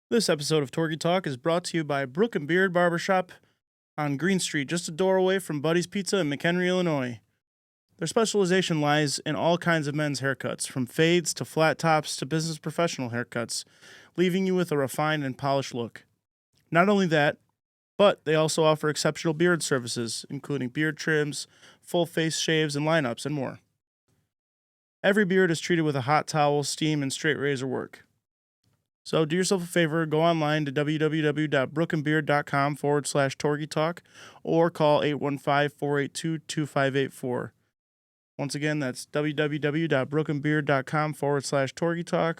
This episode of Torgy Talk is brought to you by Brook and Beard Barbershop on Green Street, just a door away from Buddy's Pizza in McHenry, Illinois. Their specialization lies in all kinds of men's haircuts, from fades to flat tops to business professional haircuts, leaving you with a refined and polished look. Not only that, but they also offer exceptional beard services, including beard trims, full face shaves, and lineups, and more. Every beard is treated with a hot towel, steam, and straight razor work. So do yourself a favor, go online to www.brookandbeard.com/TorgyTalk or call 815-482-2584. Once again, that's www.brookandbeard.com/TorgyTalk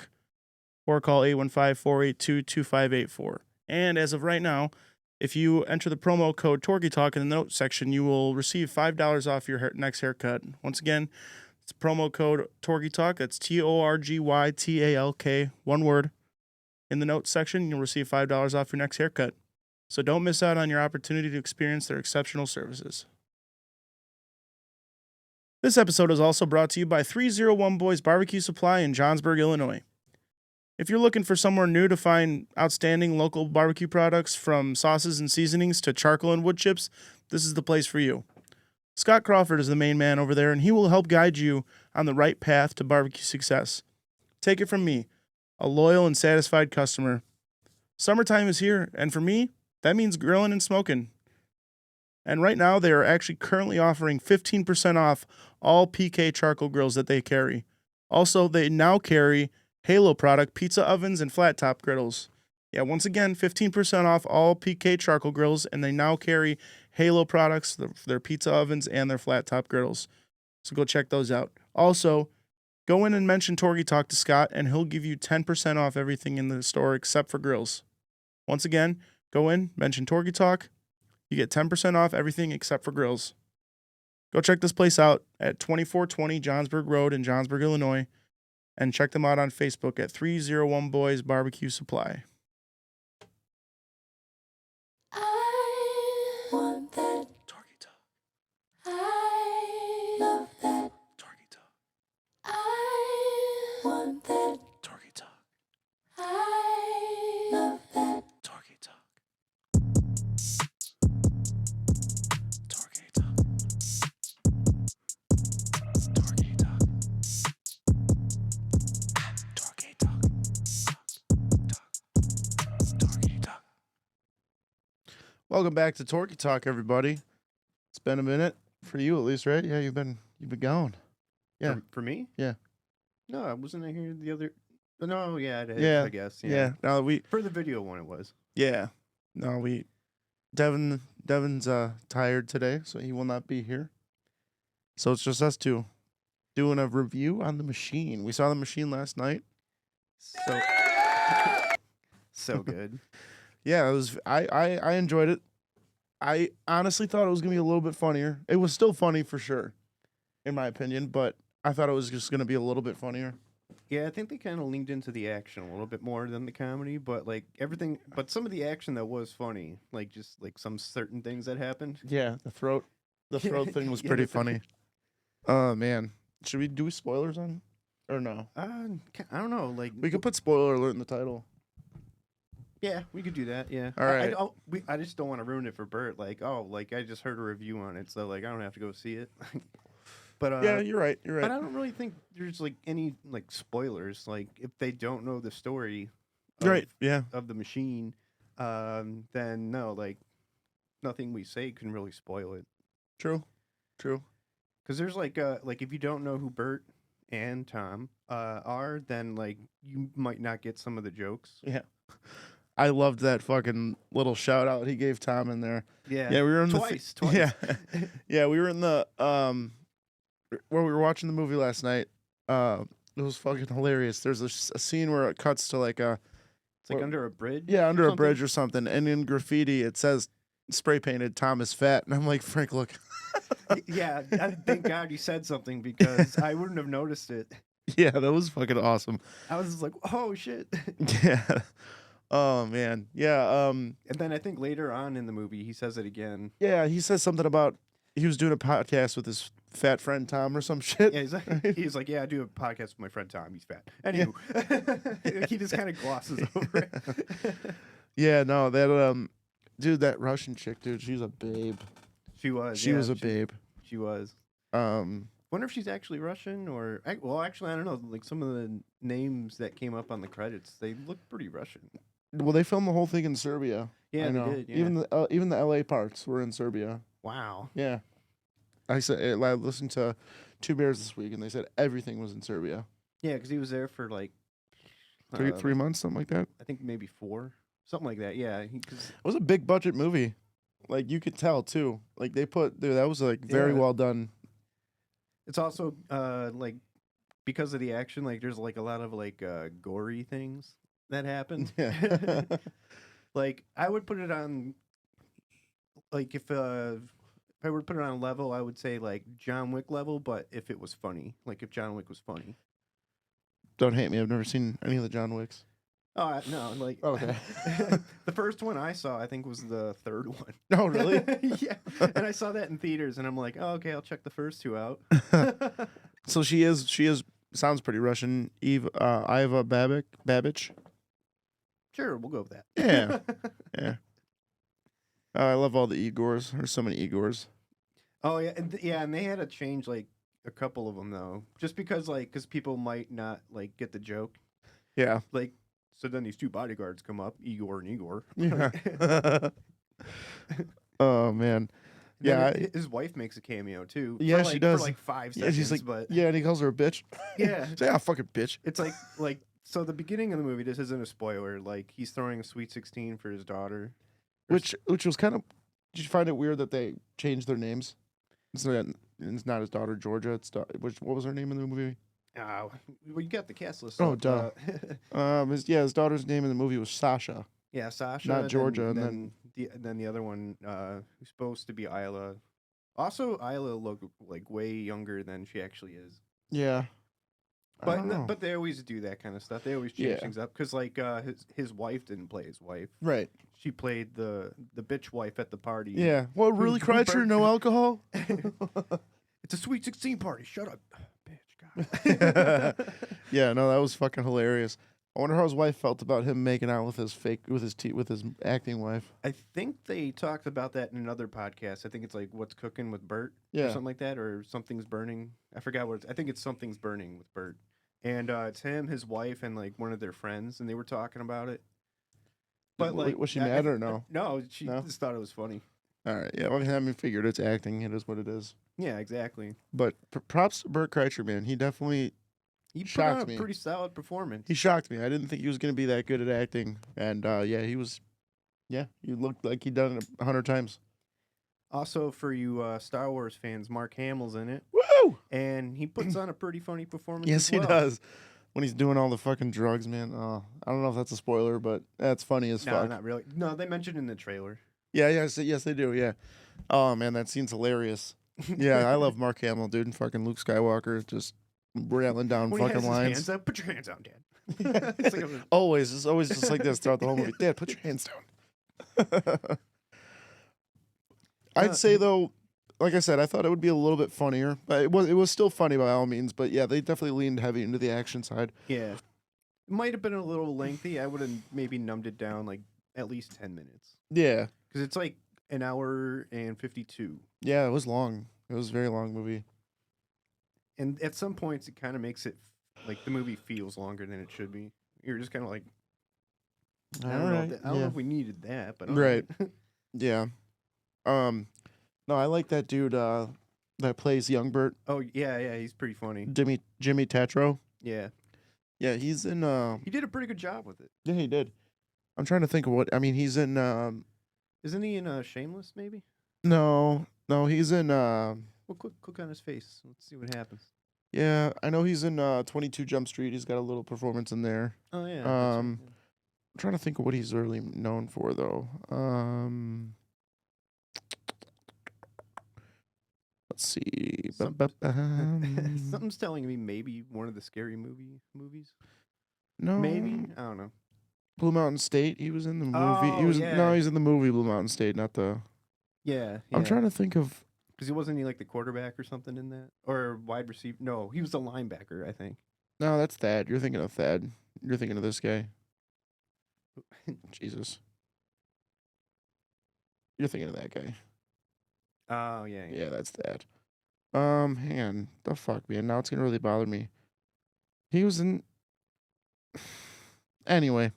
or call 815-482-2584. And as of right now, if you enter the promo code TorgyTalk in the notes section, you will receive $5 off your next haircut. Once again, it's promo code TorgyTalk. That's TORGYTALK, one word. In the notes section, you'll receive $5 off your next haircut. So don't miss out on your opportunity to experience their exceptional services. This episode is also brought to you by 301 Boys Barbecue Supply in Johnsburg, Illinois. If you're looking for somewhere new to find outstanding local barbecue products, from sauces and seasonings to charcoal and wood chips, this is the place for you. Scott Crawford is the main man over there, and he will help guide you on the right path to barbecue success. Take it from me, a loyal and satisfied customer. Summertime is here, and for me, that means grilling and smoking. And right now, they are actually currently offering 15% off all PK charcoal grills that they carry. Also, they now carry Halo product pizza ovens and flat top griddles. Yeah, once again, 15% off all PK charcoal grills, and they now carry Halo products, their pizza ovens, and their flat top griddles. So go check those out. Also, go in and mention Torgy Talk to Scott, and he'll give you 10% off everything in the store except for grills. Once again, go in, mention Torgy Talk. You get 10% off everything except for grills. Go check this place out at 2420 Johnsburg Road in Johnsburg, Illinois, and check them out on Facebook at 301 Boys Barbecue Supply. I want that. Torgy Talk. I love that. Torgy Talk. I want that. Torgy Talk. I love that. Torgy Talk. Torgy Talk. Torgy Talk. Torgy Talk. Torgy Talk. Welcome back to Torgy Talk, everybody. It's been a minute for you, at least, right? Yeah, you've been gone. Yeah. For me? Yeah. No, I wasn't here the other. No, yeah, it is, Yeah. I guess. Yeah. No, For the video one, it was. Yeah. No, Devin's tired today, so he will not be here. So it's just us two doing a review on the machine. We saw the machine last night. So, so good. Yeah, it was. I enjoyed it. I honestly thought it was gonna be a little bit funnier. It was still funny for sure, in my opinion, but I thought it was just gonna be a little bit funnier. Yeah, I think they kind of leaned into the action a little bit more than the comedy, but like everything, but some of the action that was funny, like just like some certain things that happened. Yeah, the throat thing was Yeah, pretty the thing. funny. Oh man, should we do spoilers on, or no? I don't know. Like We could put spoiler alert in the title. yeah, we could do that. Yeah. All right. I just don't want to ruin it for Bert. Like, oh, like I just heard a review on it, so like I don't have to go see it. But Yeah, you're right. You're But right. I don't really think there's like any like spoilers. Like if they don't know the story of, Right. Yeah. of the machine, then no, like nothing we say can really spoil it. True. Because there's like if you don't know who Bert and Tom are, then like you might not get some of the jokes. Yeah. I loved that fucking little shout out he gave Tom in there. Yeah. Yeah, we were in Twice. Yeah. Yeah, we were in the where we were watching the movie last night. It was fucking hilarious. There's a scene where it cuts to like a It's like under a bridge. yeah, under or a bridge something? or something, and in graffiti it says spray painted Tom is fat, and I'm like, Frank, look. Yeah. Thank God you said something because I wouldn't have noticed it. Yeah, that was fucking awesome. I was just like, oh shit. Yeah. Oh man. Yeah, And then I think later on in the movie he says it again. yeah, he says something about he was doing a podcast with his fat friend Tom or some shit. Yeah, he's like, yeah, I do a podcast with my friend Tom. He's fat. Anywho, he just kind of glosses over it. Yeah, no, that dude, that Russian chick, dude, she's a babe. She was. She was a babe. She was. Um, Wonder if she's actually Russian or well, actually, I don't know. Like some of the names that came up on the credits, they look pretty Russian. well, they filmed the whole thing in Serbia. Yeah, I know. they did. Yeah. Even the LA parts were in Serbia. Wow. Yeah, I listened to Two Bears this week, and they said everything was in Serbia. Yeah, because he was there for like 3 months, something like that. I think maybe 4, something like that. Yeah, because It was a big budget movie. Like you could tell too. Like they put that was like very Yeah. well done. it's also like because of the action, like there's like a lot of like gory things that happen. Yeah. Like I would put it on, like if I were to put it on a level, I would say like John Wick level, but if it was funny, like if John Wick was funny. Don't hate me. I've never seen any of the John Wicks. Oh no, like Okay. the first one I saw, I think was the third one. Oh, really? Yeah, and I saw that in theaters, and I'm like, oh, okay, I'll check the first 2 out. So she is sounds pretty Russian. Iva Babich. Sure, we'll go with that. Yeah. Yeah. I love all the Igors. There's so many Igors. Oh yeah, and they had to change like a couple of them though, just because people might not like get the joke. Yeah. Like, so then these 2 bodyguards come up, Igor and Igor. Yeah. Oh man. Yeah. His wife makes a cameo too. Yeah, for she does. For like 5 Yeah, seconds. she's like, but yeah, and he calls her a bitch. yeah, Say, ah, fucking bitch. it's like so the beginning of the movie. This isn't a spoiler. Like he's throwing a sweet 16 for his daughter. Which was kind of. Did you find it weird that they changed their names? It's not his daughter Georgia. What was her name in the movie? Well, you got the cast list. Oh, up, duh. His daughter's name in the movie was Sasha. yeah, Sasha. Not Georgia, and then the other one who's supposed to be Isla. Also, Isla looked like way younger than she actually is. Yeah. I don't know. But they always do that kind of stuff. They always change Yeah. things up because like his wife didn't play his wife. Right. She played the bitch wife at the party. Yeah. Well, really, Who Kreitzer, no alcohol? It's a sweet 16 party. Shut up, bitch. God. Yeah, no, that was fucking hilarious. I wonder how his wife felt about him making out with his acting wife. I think they talked about that in another podcast. I think it's like What's Cooking with Bert or Yeah. something like that, or Something's Burning. I forgot what I think it's Something's Burning with Bert. And it's him, his wife, and like one of their friends, and they were talking about it. But like, Was she I- mad or no? No, she No? just thought it was funny. All right. Yeah, well, I mean, figured it's acting. It is what it is. Yeah, exactly. But props to Bert Kreischer, man. He definitely He put Shocked on a me. pretty solid performance. he shocked me. I didn't think he was gonna be that good at acting, and yeah, he was. Yeah, he looked like he'd done it 100 times. Also, for you Star Wars fans, Mark Hamill's in it, Woo! and he puts on a pretty funny performance. Yes, as he well. does. When he's doing all the fucking drugs, man. I don't know if that's a spoiler, but that's funny as No, fuck. not really. No, they mentioned in the trailer. Yeah, yes, they do. Yeah. Oh man, that scene's hilarious. Yeah, I love Mark Hamill, dude, and fucking Luke Skywalker just railing down When he has fucking his lines. hands up, put your hands down, Dad. It's like a- It's always just like this throughout the whole movie. Dad, put your hands down. I'd say though, like I said, I thought it would be a little bit funnier, but it was still funny by all means. But yeah, they definitely leaned heavy into the action side. Yeah. It might have been a little lengthy. I would have maybe numbed it down like at least 10 minutes. Yeah, Because it's like an hour and 52. yeah, it was long. It was a very long movie. And at some points, it kind of makes it like the movie feels longer than it should be. You're just kind of like, I don't know. I don't know if we needed that, but all Right. Yeah. No, I like that dude that plays Young Bert, Oh yeah, he's pretty funny. Jimmy Tatro. Yeah, Yeah, he's in he did a pretty good job with it. yeah, he did. I'm trying to think of what I mean, he's in Isn't he in Shameless? Maybe. no, he's in Well, click on his face. Let's see what happens. yeah, I know he's in 22 Jump Street. He's got a little performance in there. Oh yeah. I'm trying to think of what he's really known for though. Let's see. Something's telling me maybe one of the Scary movies. No. Maybe I don't know. Blue Mountain State. He was in the movie. Oh, yeah. He's in the movie Blue Mountain State, not the. Yeah, I'm trying to think of. Because he wasn't he like the quarterback or something in that, or wide receiver? No, he was the linebacker, I think. No, that's Thad. You're thinking of Thad. You're thinking of this guy. Jesus. You're thinking of that guy. Oh yeah, Yeah, that's Thad. Hang on. The fuck, man. Now it's gonna really bother me. He was in. Anyway,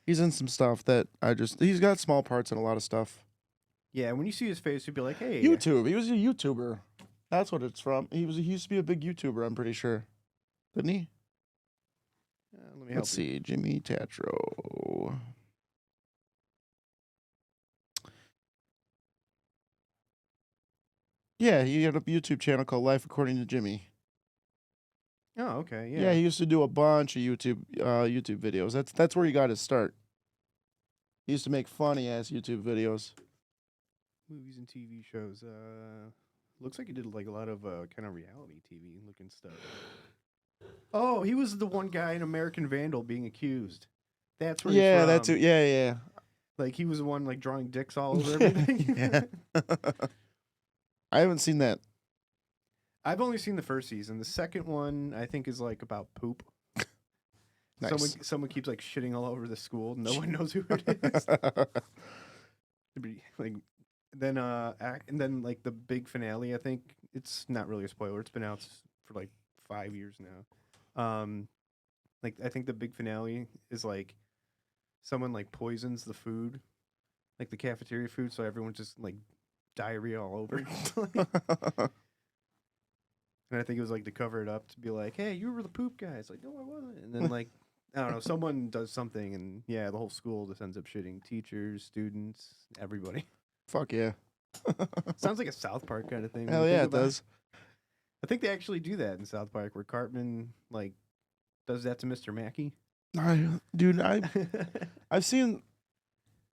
he's in some stuff that I just. He's got small parts in a lot of stuff. Yeah, when you see his face, you'd be like, hey. YouTube. He was a YouTuber. That's what it's from. He used to be a big YouTuber. I'm pretty sure, didn't he? Let me help Let's you. see. Jimmy Tatro. Yeah, he had a YouTube channel called Life According to Jimmy. Oh, okay, Yeah, yeah. he used to do a bunch of YouTube videos. That's where he got his start. He used to make funny ass YouTube videos. Movies and TV shows. Looks like he did like a lot of kind of reality TV looking stuff. Oh, he was the one guy in American Vandal being accused. That's where Yeah, he's from. that's it. Yeah, yeah. Like he was the one like drawing dicks all over everything. Yeah. I haven't seen that. I've only seen the first season. The second one I think is like about poop. Nice. Someone keeps like shitting all over the school. No one knows who it is. Like then and then like the big finale. I think it's not really a spoiler. It's been out for like 5 years now. Like I think the big finale is like someone like poisons the food, like the cafeteria food, so everyone's just like diarrhea all over. And I think it was like to cover it up to be like, hey, you were the poop guy. It's like, no, I wasn't. And then like, I don't know, someone does something, and yeah, the whole school just ends up shitting teachers, students, everybody. Fuck yeah. Sounds like a South Park kind of thing. when Hell you yeah, think it about does. I think they actually do that in South Park, where Cartman like does that to Mr. Mackey. Dude, I've seen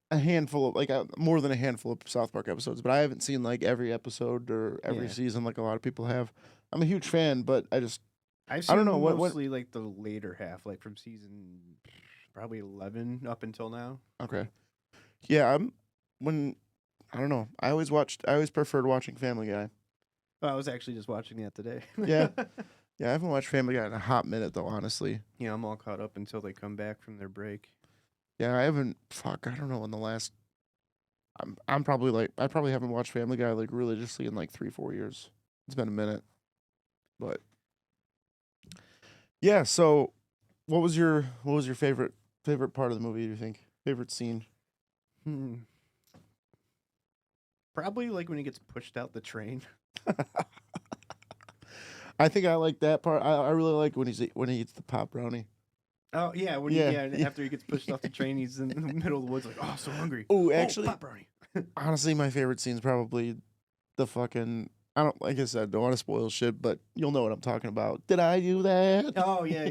a handful of more than a handful of South Park episodes, but I haven't seen like every episode or every Yeah. season like a lot of people have. I'm a huge fan, but I've I seen don't know, what- mostly like the later half, like from season probably 11 up until now. okay. Yeah, I don't know. I always preferred watching Family Guy. Oh, I was actually just watching that today. Yeah. Yeah, I haven't watched Family Guy in a hot minute though, honestly. Yeah, I'm all caught up until they come back from their break. Yeah, I haven't. Fuck, I don't know. In the last, I'm probably like I probably haven't watched Family Guy like religiously in like 3-4 years. It's been a minute, but yeah. So, what was your favorite part of the movie? Do you think favorite scene? Hmm. Probably like when he gets pushed out the train. I think I like that part. I really like when he eats the pop brownie. Oh yeah, when Yeah, yeah, after he gets pushed off the train, he's in the middle of the woods, like, oh, so hungry. Oh, Oh, actually, pop brownie. honestly, my favorite scene is probably the fucking. I don't like I said, don't want to spoil shit, but you'll know what I'm talking about. Did I do that? Oh yeah.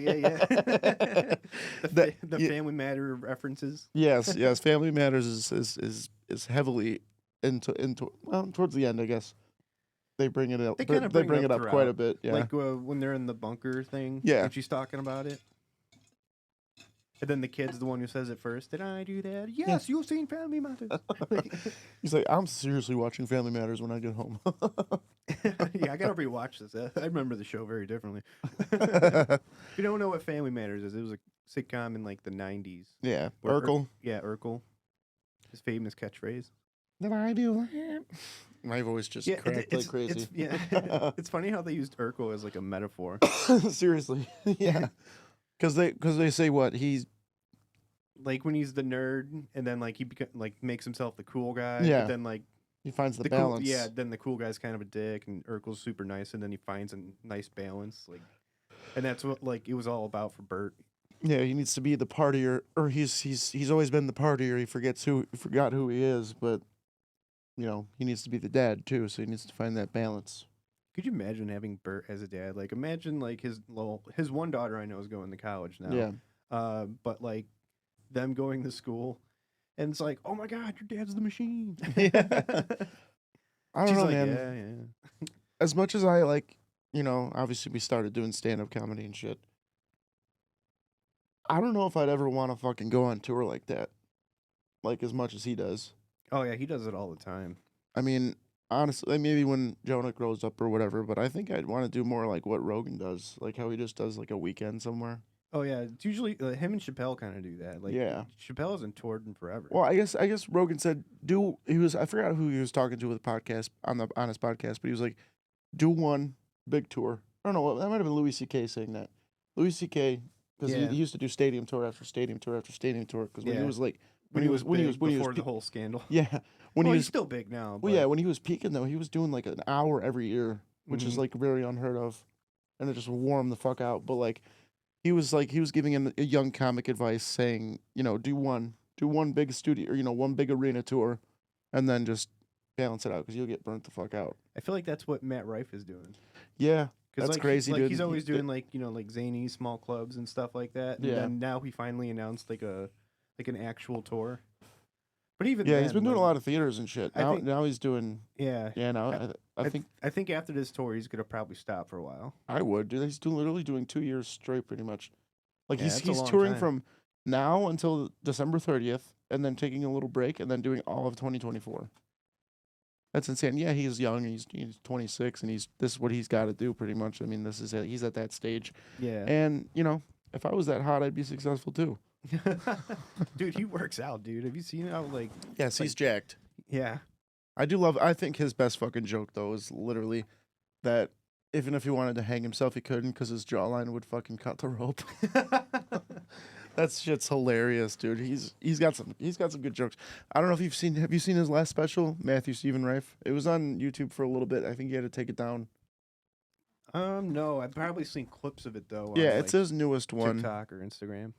The yeah. Family Matter references. Yes, yes. Family Matters is heavily into well towards the end, I guess. They bring it up. They kinda They bring bring it it up up quite a throughout. bit. Yeah. Like when they're in the bunker thing. Yeah. And she's talking about it. And then the kid's the one who says it first. Did I do that? Yes, you've seen Family Matters. He's like, I'm seriously watching Family Matters when I get home. Yeah, I gotta rewatch this. I remember the show very differently. If you don't know what Family Matters is, it was a sitcom in like the 90s. Yeah. Where Urkel. Yeah, Urkel. His famous catchphrase. Did I do that? My voice just cracked like crazy. It's funny how they used Urkel as like a metaphor. Seriously. Yeah. Because they say what he's Like when he's the nerd, and then like he makes himself the cool guy. Yeah. But then like he finds the the balance. Cool, yeah. Then the cool guy's kind of a dick, and Urkel's super nice, and then he finds a nice balance. Like, and that's what like it was all about for Bert. Yeah, he needs to be the partier, or he's always been the partier. He forgot who he is, but he needs to be the dad too. So he needs to find that balance. Could you imagine having Bert as a dad? Like, imagine like his one daughter I know is going to college now. Yeah. But like them going to school, and it's like, oh my god, your dad's the machine. Yeah. I don't She's know, like, man. yeah. As much as I like, obviously we started doing stand-up comedy and shit. I don't know if I'd ever want to fucking go on tour like that, like as much as he does. Oh yeah, he does it all the time. I mean, honestly, maybe when Jonah grows up or whatever, but I think I'd want to do more like what Rogan does, like how he just does like a weekend somewhere. Oh yeah, it's usually him and Chappelle kind of do that. Like Yeah. Chappelle hasn't toured in forever. Well, I guess Rogan said I forgot who he was talking to with the podcast on his podcast, but he was like, do one big tour. I don't know, that might have been Louis C.K. saying that. Louis C.K. because Yeah. he used to do stadium tour after stadium tour after stadium tour because when he Yeah. was like when he was before the pe- whole scandal. yeah when Well, he he's was still big now. well yeah when he was peaking though he was doing like an hour every year, which is Mhm. like very unheard of, and it just wore him the fuck out. But like he was giving him a young comic advice saying, do one big studio or one big arena tour, and then just balance it out because you'll get burnt the fuck out. I feel like that's what Matt Rife is doing. Yeah, 'Cause, that's like, crazy, like dude. he's always doing like like zany small clubs and stuff like that. And Yeah. then now he finally announced like an actual tour. But even Yeah, then, he's been doing a like, lot of theaters and shit. I Now, think- now he's doing. Yeah. Yeah, now I think I think after this tour, he's gonna probably stop for a while. I would. Dude, he's literally doing 2 years straight, pretty much. Like Yeah, that's a he's long touring time. from now until December 30th, and then taking a little break, and then doing all of 2024. That's insane. Yeah, he's young. He's 26, and this is what he's got to do, pretty much. I mean, this is it. He's at that stage, Yeah. and if I was that hot, I'd be successful too. Dude, he works out, dude. Have you seen how like? Yes, Like- he's jacked. Yeah. I think his best fucking joke though is literally that even if he wanted to hang himself, he couldn't because his jawline would fucking cut the rope. That shit's hilarious, dude. He's got some good jokes. I don't know if have you seen his last special, Matthew Stephen Rife? It was on YouTube for a little bit. I think he had to take it down. No, I've probably seen clips of it though. Yeah, on, it's his newest one. TikTok or Instagram.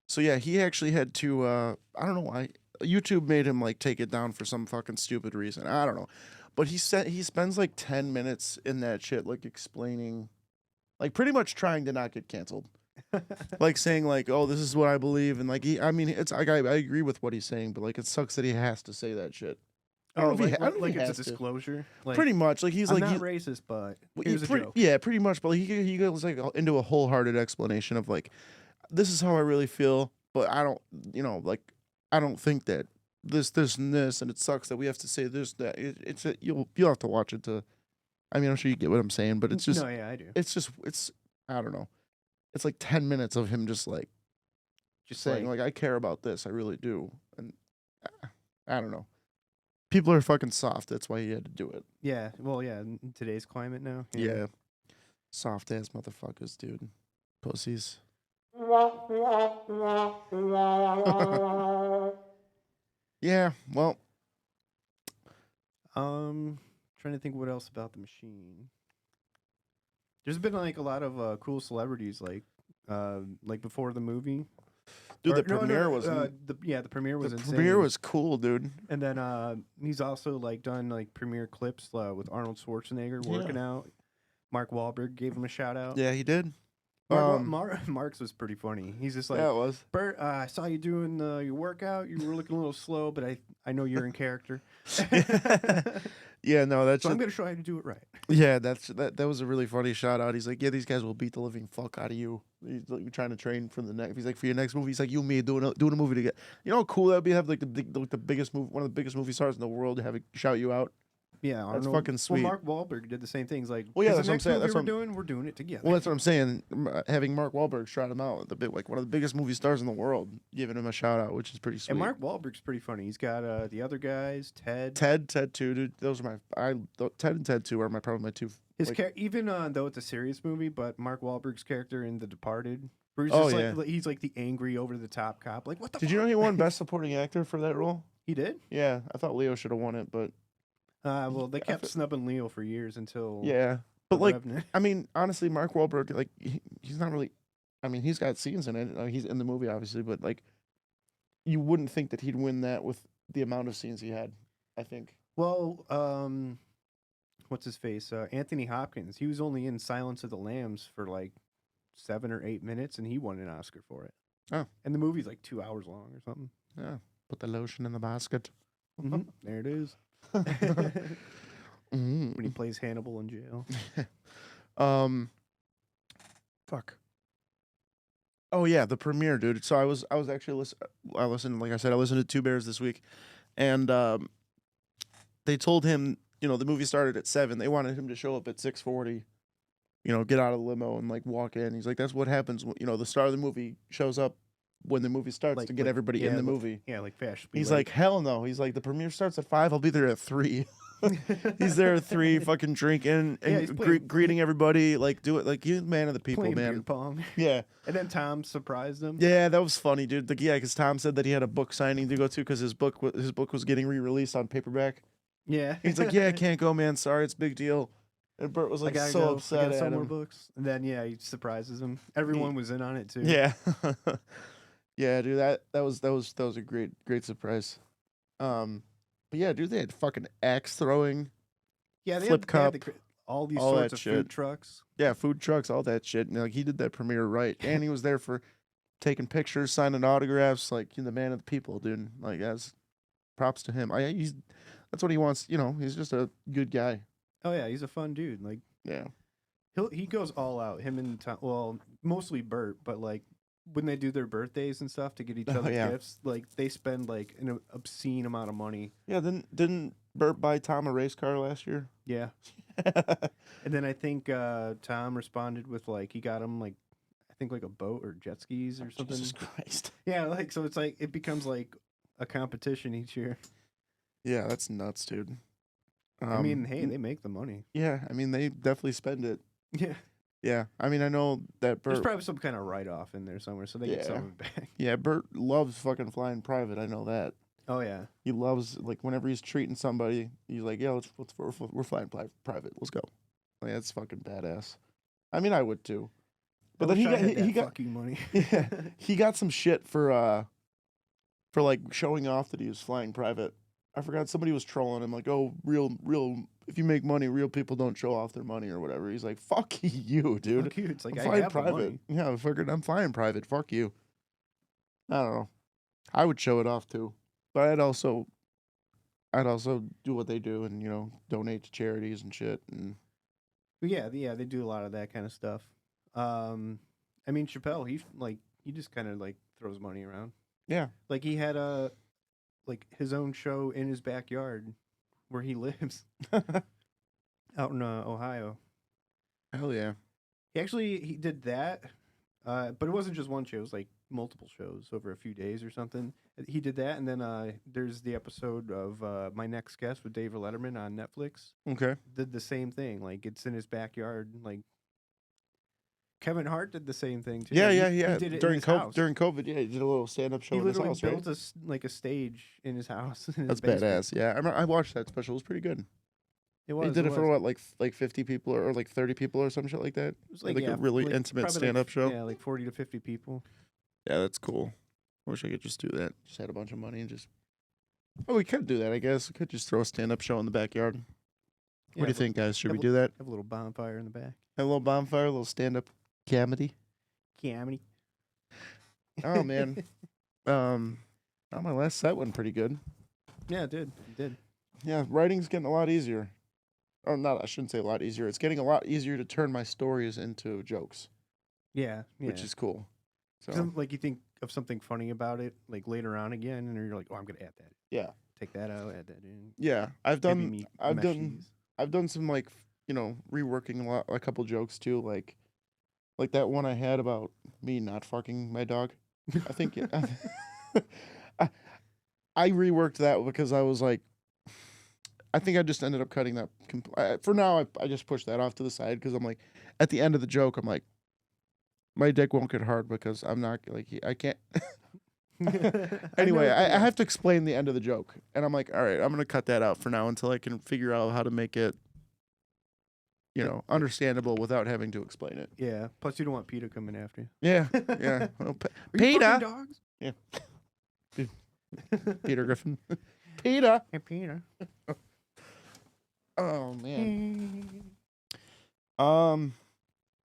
So yeah, he actually had to. I don't know why YouTube made him like take it down for some fucking stupid reason. I don't know, but he spends like 10 minutes in that shit, like explaining, like pretty much trying to not get canceled, like saying like, oh, this is what I believe, and like it's like I agree with what he's saying, but like it sucks that he has to say that shit. I don't know if he I don't know if he it's has a to. disclosure. Like, Pretty much, like he's I'm like not racist, but well, here's a joke. yeah, pretty much. But he goes like into a wholehearted explanation of like, this is how I really feel, but I don't, like I don't think that this, and this, and it sucks that we have to say this, that. You'll have to watch it to. I mean, I'm sure you get what I'm saying, but it's just, No, yeah, I do. it's I don't know. It's like 10 minutes of him just Just saying like I care about this, I really do, and I don't know. People are fucking soft. That's why he had to do it. yeah, well, yeah, in today's climate now. Yeah. Soft ass motherfuckers, dude. Pussies. Yeah, well, Trying to think what else about the machine. There's been like a lot of cool celebrities like before the movie. dude, the Or- no, premiere no, was the premiere was the insane. premiere was cool, dude. And then he's also like done like premiere clips with Arnold Schwarzenegger working out. Mark Wahlberg gave him a shout out. Yeah, he did. Mark's was pretty funny. He's just like, Yeah, it was. Bert, I saw you doing your workout. You were looking a little slow, but I know you're in character. Yeah, no, that's So I'm gonna try to do it right. yeah, that was a really funny shout out. He's like, yeah, these guys will beat the living fuck out of you. He's like, you're trying to train for the next. He's like, for your next movie, he's like, you and me doing a movie together. You know how cool that'd be? Have like the biggest movie, one of the biggest movie stars in the world, to have it shout you out. Yeah, That's Arnold- fucking sweet. Well, Mark Wahlberg did the same thing. He's like, Well, yeah, "Is that's the what I'm next saying. movie That's what we're doing it together. Well, that's what I'm saying. Having Mark Wahlberg shout him out, one of the biggest movie stars in the world, giving him a shout out, which is pretty sweet. And Mark Wahlberg's pretty funny. He's got the other guys, Ted. Ted 2, dude. Those are Ted and Ted 2 are probably my two. His like- even though it's a serious movie, but Mark Wahlberg's character in The Departed, where he's Oh, just yeah. like he's like the angry, over the top cop. Like, what the? Did you know fuck? he won Best Supporting Actor for that role? He did? Yeah, I thought Leo should have won it, but Well, they kept snubbing Leo for years until yeah. But The like, Revenant. I mean, honestly, Mark Wahlberg, like, he's not really. I mean, he's got scenes in it. He's in the movie, obviously, but like, you wouldn't think that he'd win that with the amount of scenes he had. I think. Well, what's his face? Anthony Hopkins. He was only in Silence of the Lambs for like 7 or 8 minutes, and he won an Oscar for it. Oh. And the movie's like 2 hours long or something. Yeah. Put the lotion in the basket. There it is. Mm. When he plays Hannibal in jail. Fuck. Oh yeah, the premiere, dude. So I was actually I listened, like I said, I listened to Two Bears this week, and they told him, you know, the movie started at 7. They wanted him to show up at 6:40. You know, get out of the limo and like walk in. He's like, that's what happens. You know, the star of the movie shows up when the movie starts Like- to get like- everybody in yeah, the like- movie. Yeah, like fashionably. He's like, hell no. He's like, the premiere starts at 5. I'll be there at 3. He's there at 3, fucking drinking Yeah, and he's playing- greeting everybody. Like, do it. Like, he's a man of the people, playing beer man. pong. Yeah. And then Tom surprised him. Yeah, that was funny, dude. Like, yeah, because Tom said that he had a book signing to go to because his book was getting re-released on paperback. Yeah. He's like, yeah, I can't go, man. Sorry, it's a big deal. And Bert was like I so gotta go. I upset gotta at sell more him. books. And then yeah, he surprises him. Everyone was in on it too. Yeah, yeah, dude. That was a great surprise. But yeah, dude, they had fucking axe throwing. Yeah, they Flip had the cup, all these all sorts that of shit. food trucks. Yeah, food trucks, all that shit. And like he did that premiere right, and he was there for taking pictures, signing autographs. Like the man of the people, dude. Like that's props to him. That's what he wants. You know, he's just a good guy. Oh yeah, he's a fun dude. Like Yeah. he goes all out. Him and Tom, well, mostly Bert, but like when they do their birthdays and stuff to get each Oh, other yeah. gifts, like they spend like an obscene amount of money. Yeah. Didn't Bert buy Tom a race car last year? Yeah. And then I think Tom responded with like he got him like I think like a boat or jet skis or something. Jesus Christ. Yeah, like so it's like it becomes like a competition each year. Yeah, that's nuts, dude. I mean, hey, they make the money. yeah, I mean, they definitely spend it. Yeah. Yeah, I mean, I know that There's Bert. probably some kind of write off in there somewhere, so they get some Yeah. of it back. Yeah, Bert loves fucking flying private. I know that. Oh yeah. He loves like whenever he's treating somebody, he's like, "Yeah, we're flying private. Let's go." Like that's fucking badass. I mean, I would too. But then he got fucking money. yeah, he got some shit for like showing off that he was flying private. I forgot somebody was trolling him like, "Oh, real if you make money, real people don't show off their money or whatever." He's like, "Fuck you, dude. Fuck you. It's like I'm I flying have the private. money. Yeah, fucking I'm flying private. Fuck you." I don't know. I would show it off too. But I'd also do what they do and, you know, donate to charities and shit and But yeah, they do a lot of that kind of stuff. I mean Chappelle, he just kind of like throws money around. yeah. Like he had like his own show in his backyard where he lives out in Ohio. Hell yeah. He did that, but it wasn't just one show. It was like multiple shows over a few days or something. He did that, and then there's the episode of My Next Guest with David Letterman on Netflix. Okay. Did the same thing. Like it's in his backyard. Like Kevin Hart did the same thing too. Yeah, He- yeah, he yeah. did it in During his COVID, house. yeah, he did a little stand-up show He in his literally house, right? built like a stage in his house. in his That's basement. badass. Yeah, I watched that special. It was pretty good. It was. He did it for was. what, like 50 people or like 30 people or some shit like that. It was like a really intimate probably stand-up show. Yeah, like 40 to 50 people. Yeah, that's cool. I wish I could just do that. Just had a bunch of money and just. Oh, we could do that. I guess we could just throw a stand-up show in the backyard. What do you think, guys? Should we do that? Have a little bonfire in the back. Have a little bonfire, a little stand-up comedy. Cammy. Oh man. My last set went pretty good. Yeah, it did. It did. Yeah, writing's getting a lot easier. Or not, I shouldn't say a lot easier. It's getting a lot easier to turn my stories into jokes, Yeah, yeah. which is cool. So Like you think of something funny about it, like later on again, and you're like, oh, I'm gonna add that. yeah, Take that out, add that in. yeah. I've Maybe done mesh these. I've done some like reworking a couple jokes too, like that one I had about me not fucking my dog. I think I reworked that because I was like, I think I just ended up cutting that. For now, I just pushed that off to the side because I'm like, at the end of the joke, I'm like, my dick won't get hard because I'm not like I can't. Anyway, I have to explain the end of the joke, and I'm like, all right, I'm gonna cut that out for now until I can figure out how to make it, understandable without having to explain it. Yeah. Plus, you don't want PETA coming after you. Yeah, yeah. Well, Are you fucking PETA, dogs? Peter Griffin, PETA. Hey, PETA. Oh man.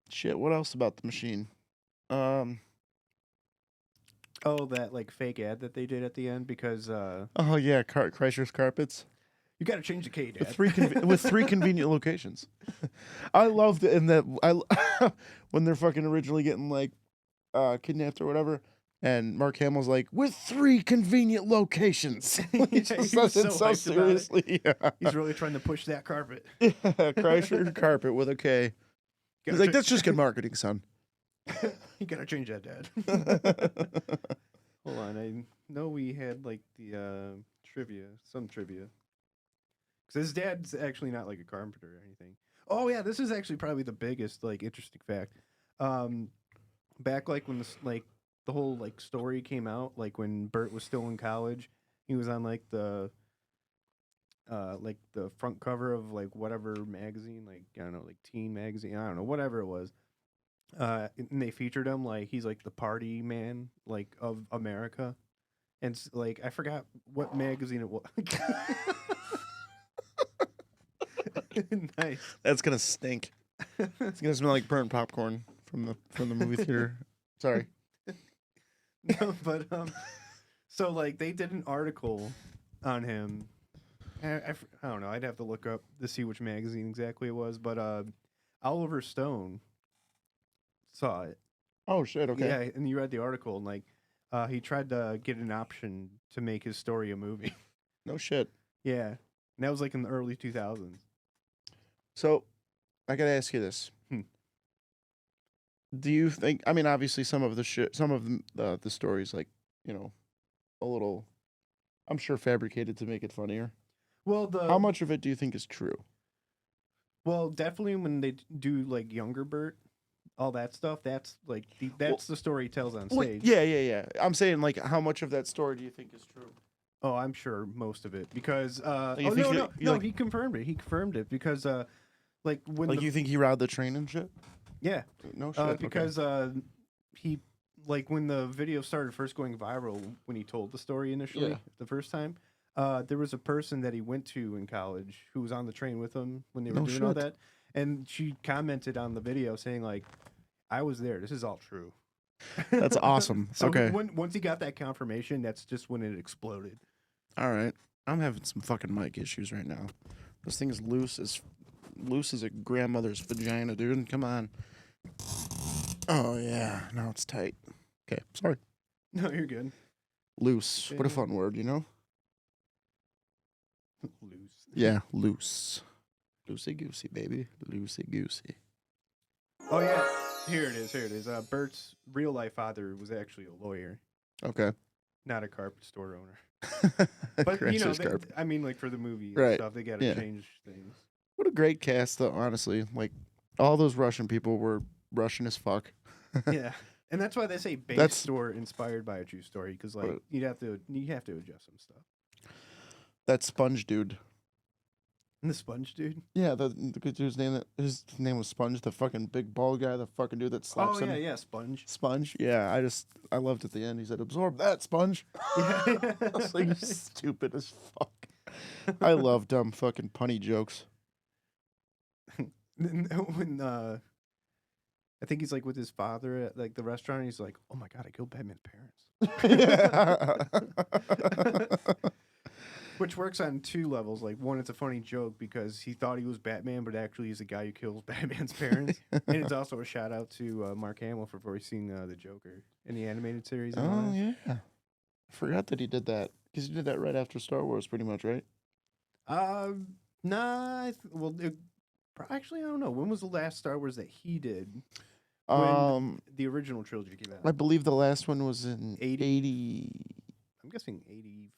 Shit. What else about the machine? Oh, that like fake ad that they did at the end because Oh yeah, Kreischer's carpets you got to change the K, Dad. with three convenient locations. I loved it in that when they're fucking originally getting like kidnapped or whatever. And Mark Hamill's like, with 3 convenient locations. He Yeah, just he was says it so so hyped about it. seriously. Yeah. He's really trying to push that carpet. Kreischer carpet with a K. He's Gotta like, cha- that's just good marketing, son. You gotta change that, Dad. Hold on, I know we had like the some trivia. Because his dad's actually not like a carpenter or anything. Oh yeah, this is actually probably the biggest like interesting fact. Um, back like when this like the whole like story came out, like when Bert was still in college, he was on like the front cover of like whatever magazine, like I don't know, like teen magazine, I don't know, whatever it was. And they featured him like he's like the party man like of America, and like I forgot what magazine it was. Nice. That's gonna stink. It's gonna smell like burnt popcorn from the movie theater. Sorry. No, but so like they did an article on him. I don't know. I'd have to look up to see which magazine exactly it was, but Oliver Stone saw it. Oh shit. Okay. Yeah, and you read the article, and like he tried to get an option to make his story a movie. No shit. Yeah, and that was like in the early 2000s. So, I gotta ask you this. Hmm. Do you think? I mean, obviously, some of the stories, like a little, I'm sure, fabricated to make it funnier. Well, How much of it do you think is true? Well, definitely when they do like younger Bert, all that stuff. That's like that's the story he tells on stage. Yeah. I'm saying, like, how much of that story do you think is true? Oh, I'm sure most of it because you think no, he confirmed it. He confirmed it because like when Like, you think he rode the train and shit? yeah No shit. Okay. because he like when the video started first going viral when he told the story initially Yeah. the first time. There was a person that he went to in college who was on the train with him when they were No doing all shit. that, and she commented on the video saying like, "I was there. This is all true." That's awesome. So Okay. once he got that confirmation, that's just when it exploded. All right. I'm having some fucking mic issues right now. This thing is loose as a grandmother's vagina, dude. Come on. Oh yeah. Now it's tight. Okay. Sorry. No, you're good. Loose. What a fun word, you know? Loose. Yeah, loose. Loosey goosey, baby. Loosey goosey. Oh yeah, here it is. Here it is. Bert's real life father was actually a lawyer, Okay. not a carpet store owner. But you know, Crasher's carpet. I mean, like for the movie and Right, stuff, they got to yeah. change things. What a great cast, though. Honestly, like all those Russian people were Russian as fuck. Yeah, and that's why they say base That's- store inspired by a true story because like Right. you have to adjust some stuff. That Sponge dude. And the sponge dude. Yeah, the good dude's name. His name was Sponge. The fucking big bald guy. The fucking dude that slaps Oh him. yeah, sponge. Sponge. Yeah, I loved at the end. He said, "Absorb that, Sponge." Yeah. I was like, "You stupid as fuck." I love dumb fucking punny jokes. When I think he's like with his father at like the restaurant. And he's like, "Oh my god, I killed Batman's parents." Which works on 2 levels. Like one, it's a funny joke because he thought he was Batman, but actually he's the guy who kills Batman's parents. And it's also a shout out to Mark Hamill for voicing the Joker in the animated series. And all Oh that. yeah, I forgot that he did that because he did that right after Star Wars, pretty much, right? Nah. Actually, I don't know. When was the last Star Wars that he did? When Um, the original trilogy came out. I believe the last one was in 80? 80. I'm guessing 80.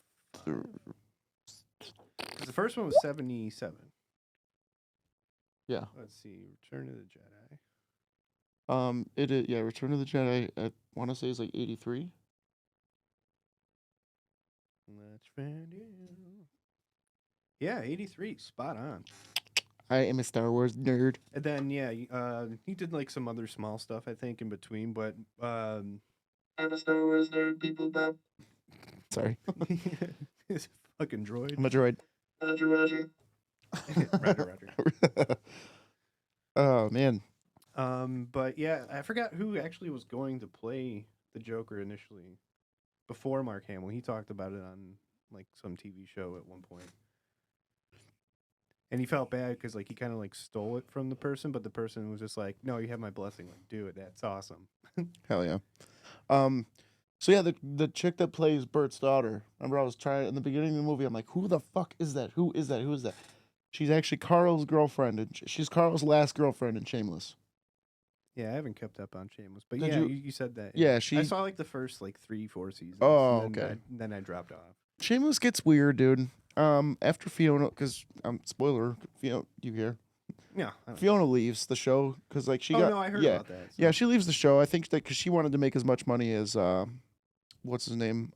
Because the first one was 77. Yeah. Let's see. Return of the Jedi. It is, yeah. Return of the Jedi. I want to say is like 83. Let's find you. Yeah, 83. Spot on. I am a Star Wars nerd. And then, yeah, he did like some other small stuff, I think, in between. But I'm a Star Wars nerd, people bop. Sorry, his fucking droid. I'm a droid. Roger, Roger. Roger. Oh man. But yeah, I forgot who actually was going to play the Joker initially. Before Mark Hamill, he talked about it on like some TV show at one point. And he felt bad because like he kind of like stole it from the person, but the person was just like, "No, you have my blessing. Like, do it. That's awesome." Hell yeah. So yeah, the chick that plays Bert's daughter. Remember, I was trying in the beginning of the movie. I'm like, who the fuck is that? Who is that? Who is that? She's actually Carl's girlfriend, and she's Carl's last girlfriend in Shameless. Yeah, I haven't kept up on Shameless, but Did yeah, you- you said that. Yeah, I she. saw like the first like 3-4 seasons. Oh, and then okay. then I dropped off. Shameless gets weird, dude. After Fiona, because spoiler, Fiona, you hear? Yeah. I don't- Fiona leaves the show because like she oh got. no, I heard yeah, about that. So. yeah, she leaves the show. I think that because she wanted to make as much money as what's his name?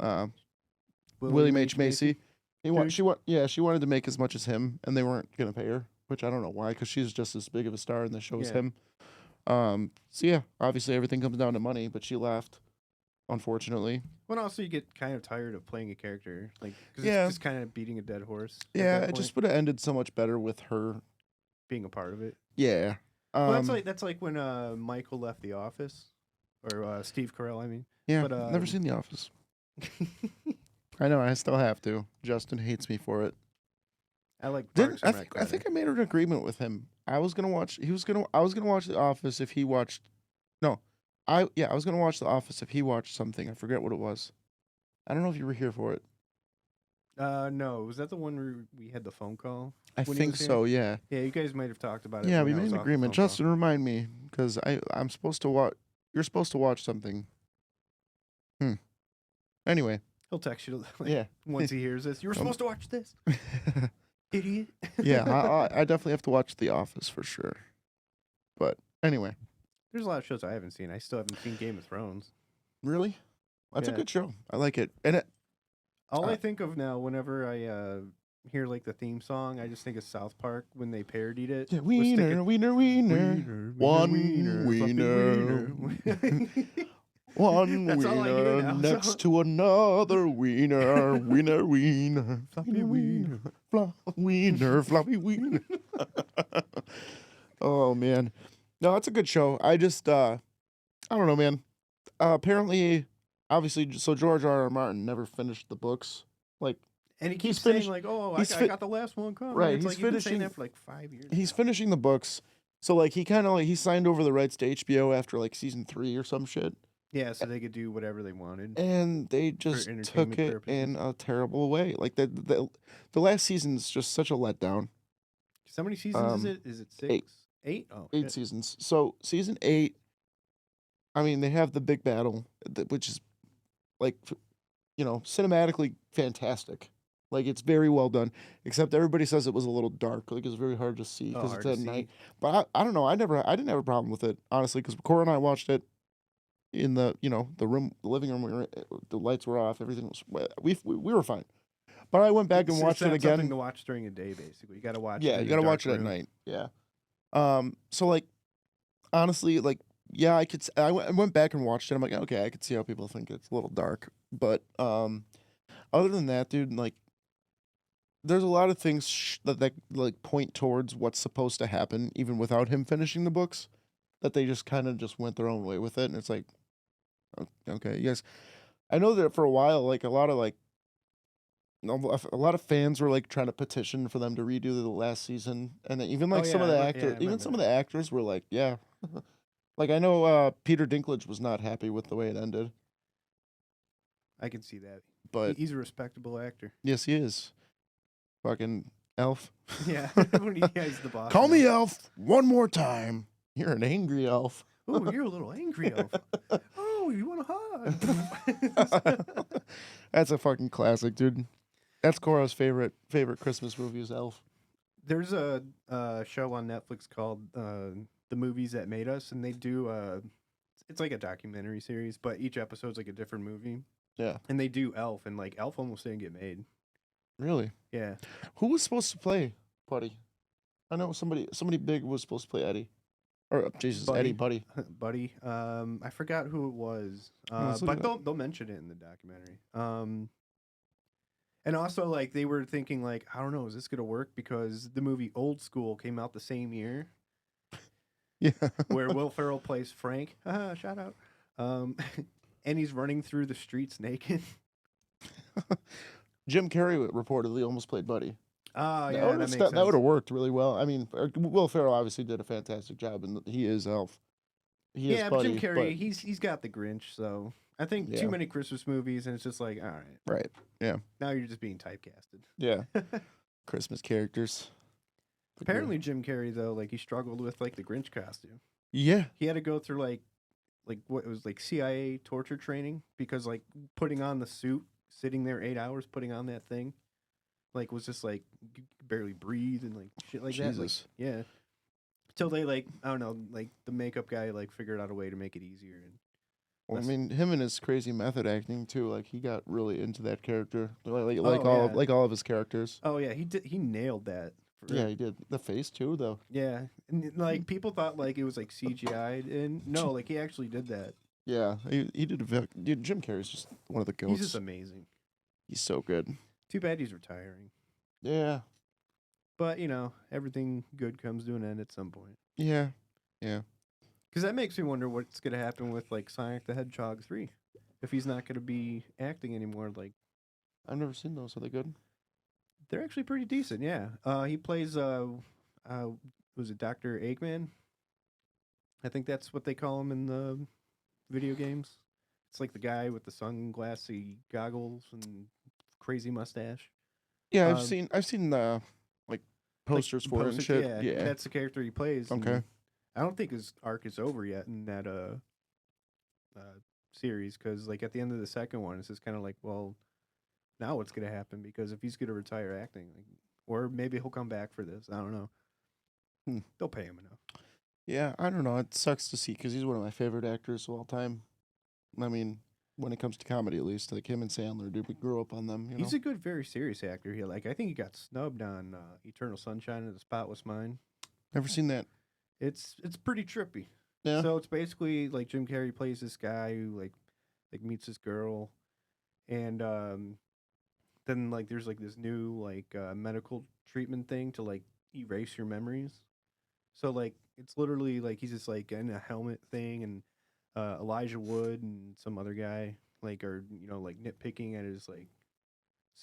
William H Macy. She wanted to make as much as him, and they weren't gonna pay her, which I don't know why, because she's just as big of a star in the show as Yeah. him. So yeah, obviously everything comes down to money, but she left, unfortunately. Well, also you get kind of tired of playing a character, like because Yeah. it's just kind of beating a dead horse. at Yeah, that it just point, would have ended so much better with her. being a part of it. Yeah. Well, that's like when Michael left The Office, or Steve Carell. I mean, yeah. but, Never seen The Office. I know. I still have to. Justin hates me for it. I like. Didn't Parks I and think Rec I think better. I made an agreement with him. I was gonna watch. I was gonna watch The Office if he watched. No, I was gonna watch The Office if he watched something. I forget what it was. I don't know if you were here for it. No, was that the one where we had the phone call? I when he think was here? so. Yeah. Yeah, you guys might have talked about it. Yeah, when we I made was an off the agreement. phone call. Justin, remind me because I'm supposed to watch. You're supposed to watch something. Anyway, He'll text you like, yeah, once he hears this. You were supposed to watch this, idiot. yeah. I definitely have to watch The Office for sure. But anyway, There's a lot of shows I haven't seen. I still haven't seen Game of Thrones. really, that's a Yeah. good show. I like it, and it. All I think of now, whenever I hear like the theme song, I just think of South Park when they parodied it. Yeah, with sticking- wiener, one wiener. One That's all I hear wiener now, next so- to another wiener, wiener, floppy wiener, floppy wiener. Oh man, no, it's a good show. I just, I don't know, man. Apparently, obviously, so George R. R. Martin never finished the books. Like And he He's keeps saying finished- like, "Oh, he's I got the last one coming." Right, It's he's like he's been saying finishing- that for like 5 years. he's now. finishing the books. So like he kind of like he signed over the rights to HBO after like season 3 or some shit. Yeah, so they could do whatever they wanted. And they just took entertainment it purposes. in a terrible way. Like the last season's just such a letdown. So how many seasons is it? Is it 6? 8. 8? Oh, 8 shit. seasons. So season 8, I mean, they have the big battle, which is like, cinematically fantastic. Like it's very well done. Except everybody says it was a little dark. Like it's very hard to see Oh, because hard it's to at night. see. But I don't know. I didn't have a problem with it honestly because Cora and I watched it in the the living room. We were the lights were off. Everything was we were fine. But I went back and It's watched it not again. Something to watch during a day, basically. You got to watch. Yeah, it in you got to a watch it dark at room. night. Yeah. So like, honestly, like, yeah, I could. I went back and watched it. I'm like, okay, I could see how people think it's a little dark, but other than that, dude, like, there's a lot of things that like point towards what's supposed to happen, even without him finishing the books, that they just kind of just went their own way with it, and it's like, okay, yes, I know that for a while, like a lot of fans were like trying to petition for them to redo the last season, and even like Oh, some of yeah, the I actors, even remember some of that. the actors were like, yeah, like I know Peter Dinklage was not happy with the way it ended, I can see that. but He's a respectable actor. yes, he is. Fucking elf. Yeah, when he's the boss. Call now. me elf one more time. You're an angry elf. Oh, you're a little angry elf. Oh, you want a hug? That's a fucking classic, dude. That's Cora's favorite Christmas movie is Elf. There's a show on Netflix called The Movies That Made Us, and they do it's like a documentary series, but each episode's like a different movie. Yeah. And they do Elf, and like Elf almost didn't get made. Really? Yeah. Who was supposed to play Buddy? I know somebody big was supposed to play Eddie. Or Jesus, Buddy. Eddie Buddy. Buddy. I forgot who it was. let's look But it up. they'll mention it in the documentary. And also like they were thinking like, I don't know, is this gonna work? Because the movie Old School came out the same year, Yeah. where Will Ferrell plays Frank. Shout out. And he's running through the streets naked. Jim Carrey reportedly almost played Buddy. Oh yeah, that that makes sense. would have worked really well. I mean, Will Ferrell obviously did a fantastic job, and he is Elf. he is Yeah, but funny. Jim Carrey, he's got the Grinch, so I think Yeah. too many Christmas movies, and it's just like, all right, Right. Yeah. now you're just being typecasted. Yeah. Christmas characters. Apparently, Jim Carrey though, like he struggled with like the Grinch costume. Yeah. He had to go through like what it was like CIA torture training because like putting on the suit, sitting there 8 hours, putting on that thing, like was just like you could barely breathe and like shit like that. Like, Jesus. yeah. Till they like I don't know, like the makeup guy like figured out a way to make it easier and Well, I That's- mean, him and his crazy method acting too. Like he got really into that character, like Oh, yeah. all of his characters. oh yeah, he nailed that. Yeah, he did. The face too, though. Yeah. And like people thought like it was like CGI'd and no, like he actually did that. Yeah, he did. Dude, Jim Carrey's just one of the goats. He's just amazing. He's so good. Too bad he's retiring. Yeah, But, you know, everything good comes to an end at some point. yeah. Because that makes me wonder what's going to happen with, like, Sonic the Hedgehog 3. If he's not going to be acting anymore, like, I've never seen those. Are they good? they're actually pretty decent, yeah. He plays, was it Dr. Eggman? I think that's what they call him in the video games. It's like the guy with the sunglassy goggles and crazy mustache. Yeah, Um, I've seen the like posters for it and shit. Yeah. That's the character he plays. and Okay. I don't think his arc is over yet in that series because like at the end of the second one, it's just kind of like, well, now what's gonna happen? Because if he's gonna retire acting, like, or maybe he'll come back for this. I don't know. They'll pay him enough. Yeah, I don't know. It sucks to see because he's one of my favorite actors of all time. I mean, when it comes to comedy, at least, like him and Sandler, dude, we grew up on them. You know? He's a good, very serious actor. He like I think he got snubbed on Eternal Sunshine of the Spotless Mind. Never seen that. It's pretty trippy. Yeah. So it's basically like Jim Carrey plays this guy who like meets this girl, and then like there's like this new like medical treatment thing to like erase your memories. So like it's literally like he's just like in a helmet thing, and Elijah Wood and some other guy like are like nitpicking at his like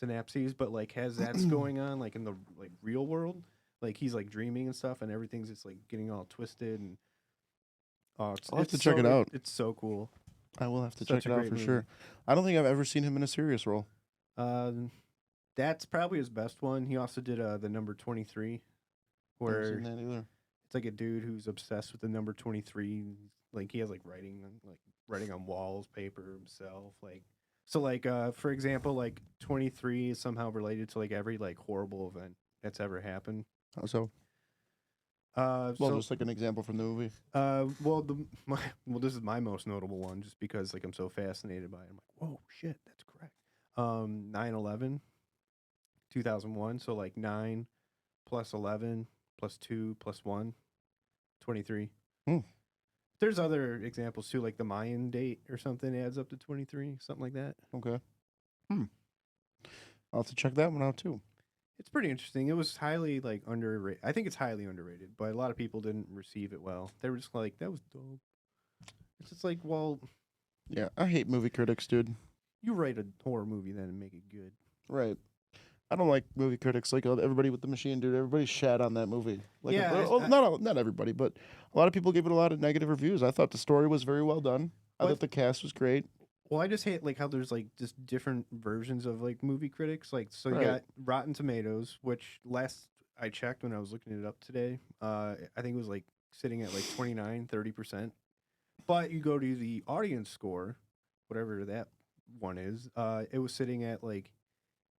synapses, but like has that's going on like in the like real world. Like he's like dreaming and stuff, and everything's just like getting all twisted and I'll have to check it out. It's so cool. I will have to Such check a it out great for movie. sure. I don't think I've ever seen him in a serious role. That's probably his best one. He also did the number 23, Never where seen that either. it's like a dude who's obsessed with the number 23. Like he has like writing on walls, paper himself. Like so, like for example, like 23 is somehow related to like every like horrible event that's ever happened. How so? Well, Just like an example from the movie. well, this is my most notable one, just because like I'm so fascinated by it. I'm like, whoa, shit, that's correct. 9/11, 2001. So like 9 plus 11 plus 2 plus 1, 23. Hmm. There's other examples too, like the Mayan date or something adds up to 23, something like that. Okay. I'll have to check that one out too. It's pretty interesting. It was highly like underrated. I think it's highly underrated, but a lot of people didn't receive it well. They were just like, that was dope. It's just like, well, Yeah, I hate movie critics, dude. you write a horror movie then and make it good. Right. I don't like movie critics like everybody with the machine, dude. Everybody shat on that movie. Like, Yeah, not everybody, but a lot of people gave it a lot of negative reviews. I thought the story was very well done. I Well, thought the cast was great. Well, I just hate like how there's like just different versions of like movie critics. Like, so you Right. got Rotten Tomatoes, which last I checked when I was looking it up today, I think it was like sitting at like 29-30%. But you go to the audience score, whatever that one is, it was sitting at like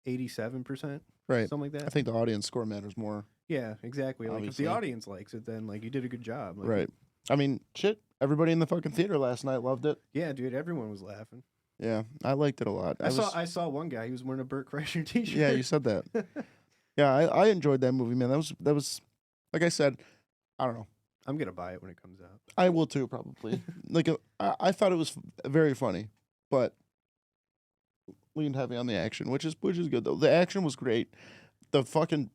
87%, Right. something like that. I think the audience score matters more. Yeah, exactly. Like Obviously. if the audience likes it, then like you did a good job. Like, Right. I mean, shit. Everybody in the fucking theater last night loved it. Yeah, dude, everyone was laughing. Yeah, I liked it a lot. I saw one guy. He was wearing a Burt Kreischer t-shirt. Yeah, you said that. Yeah, I enjoyed that movie, man. That was like I said. I don't know. I'm gonna buy it when it comes out. I will too, probably. Like I thought it was very funny, but leaned heavy on the action, which is good though. The action was great. The fucking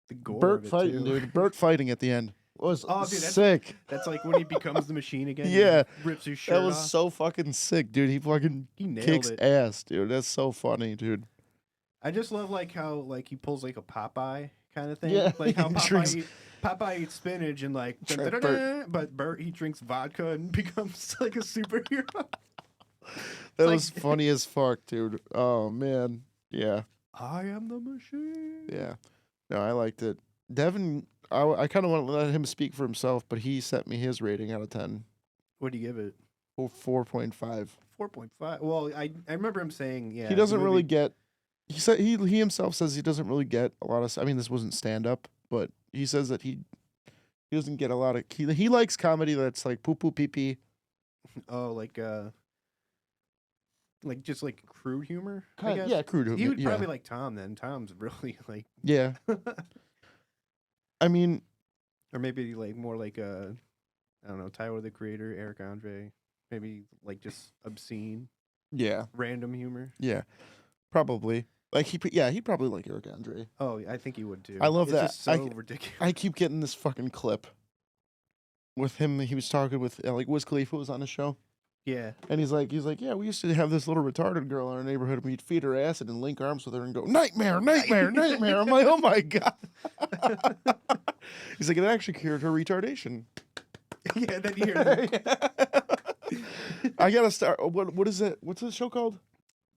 The gore Burt of it, fighting, too. dude. Burt fighting at the end was Oh, dude, that's- sick. That's like when he becomes the machine again. and Yeah. rips his shirt That was off. so fucking sick, dude. He fucking He nailed kicks it. ass, dude. That's so funny, dude. I just love like how like he pulls like a Popeye kind of thing. Yeah, Like how he drinks- Popeye eats spinach and like, Sure, but Bert he drinks vodka and becomes like a superhero. That like- was funny as fuck, dude. Oh man, yeah, I am the machine. yeah. No, I liked it. Devin, I kind of want to let him speak for himself, but he sent me his rating out of 10. What do you give it? 4.5. 4.5. Well, I remember him saying, yeah. He doesn't the really movie- get. He said he himself says he doesn't really get a lot of. I mean, this wasn't stand up, but he says that he doesn't get a lot of. He likes comedy that's like poo poo pee pee. Oh, like just like crude humor. I guess. Yeah, crude. He would yeah. probably like Tom then. Tom's really like, Yeah. I mean, or maybe like more like I don't know, Tyler the Creator, Eric Andre, maybe like just obscene, yeah, random humor. yeah, probably. Like he'd probably like Eric Andre. Oh, I think he would too. I love It's that. just so ridiculous. I keep getting this fucking clip with him. He was talking with like Wiz Khalifa was on the show, Yeah. and he's like, yeah, we used to have this little retarded girl in our neighborhood, and we'd feed her acid and link arms with her and go nightmare, nightmare, nightmare. I'm like, oh my god. He's like, it actually cured her retardation. Yeah. Then you hear I gotta start. What is it? What's the show called?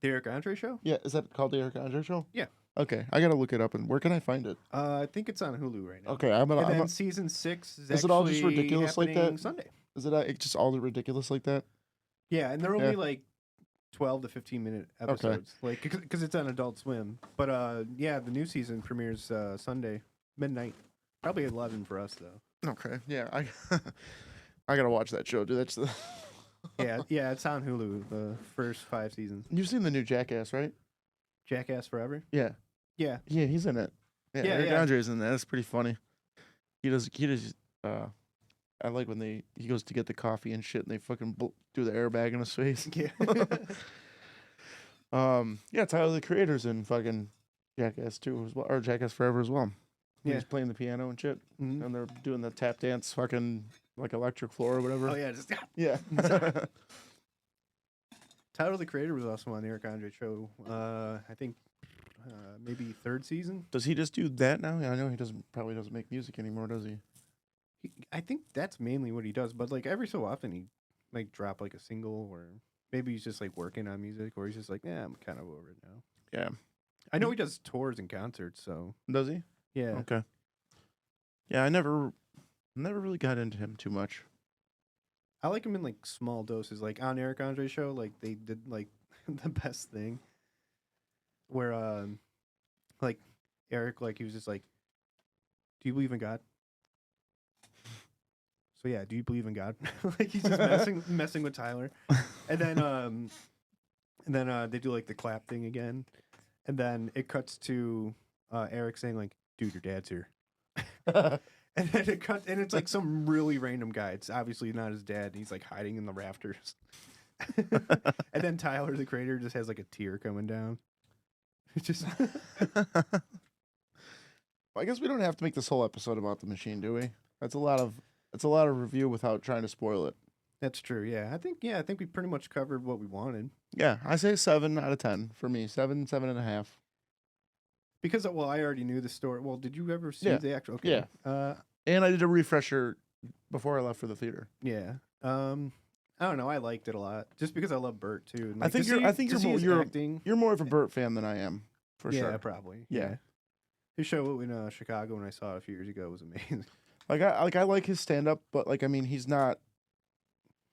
the Eric Andre show. Yeah, is that called the Eric Andre Show? Yeah. Okay, I gotta look it up. And where can I find it? I think it's on Hulu right now. Okay, I'm gonna. And then I'm season 6 is Is it all just actually ridiculous like happening that? Sunday. is it just all ridiculous like that? Yeah, and they're Yeah. only like 12 to 15-minute episodes, like because it's on Adult Swim. But yeah, the new season premieres Sunday midnight, probably 11 for us though. Okay, yeah, I gotta watch that show, dude. That's the. Yeah, it's on Hulu. The first 5 seasons. You've seen the new Jackass, right? Jackass Forever. Yeah, Yeah, yeah, he's in it. Yeah, Yeah, Eric yeah. Andre's in that. That's pretty funny. He does. I like when he goes to get the coffee and shit, and they fucking do the airbag in his face. yeah. Yeah, Tyler the Creator's in fucking Jackass 2 as well, or Jackass Forever as well. Yeah. He's playing the piano and shit, Mhm. and they're doing the tap dance, fucking like electric floor or whatever. Oh yeah, just Yeah. Tyler the Creator was also on the Eric Andre show. I think maybe 3rd season. Does he just do that now? Yeah, I know he probably doesn't make music anymore, does he? I think that's mainly what he does, but like every so often he like drop like a single, or maybe he's just like working on music, or he's just like, yeah, I'm kind of over it now. Yeah. I know he does tours and concerts, so Does he? yeah. Okay. Yeah, I never really got into him too much. I like him in like small doses, like on Eric Andre's show, like they did like the best thing, where like Eric, like he was just like, "Do you believe in God?" So yeah, do you believe in God? Like he's just messing with Tyler, and then they do like the clap thing again, and then it cuts to Eric saying like, "Dude, your dad's here." And then it cuts, and it's like some really random guy. It's obviously not his dad. And he's like hiding in the rafters. And then Tyler, the Creator, just has like a tear coming down. It's just Well, I guess we don't have to make this whole episode about the machine, do we? That's a lot of review without trying to spoil it. that's true. Yeah, I think we pretty much covered what we wanted. Yeah, I say 7 out of 10 for me. 7.5. Because I already knew the story. Well, did you ever see Yeah. the actual? Okay. Yeah. And I did a refresher before I left for the theater. Yeah. I don't know. I liked it a lot, just because I love Bert too. And, I think you're acting. You're more of a Burt fan than I am, for Yeah, sure. probably. Yeah. His show in Chicago when I saw it a few years ago was amazing. I like his stand up, but like I mean he's not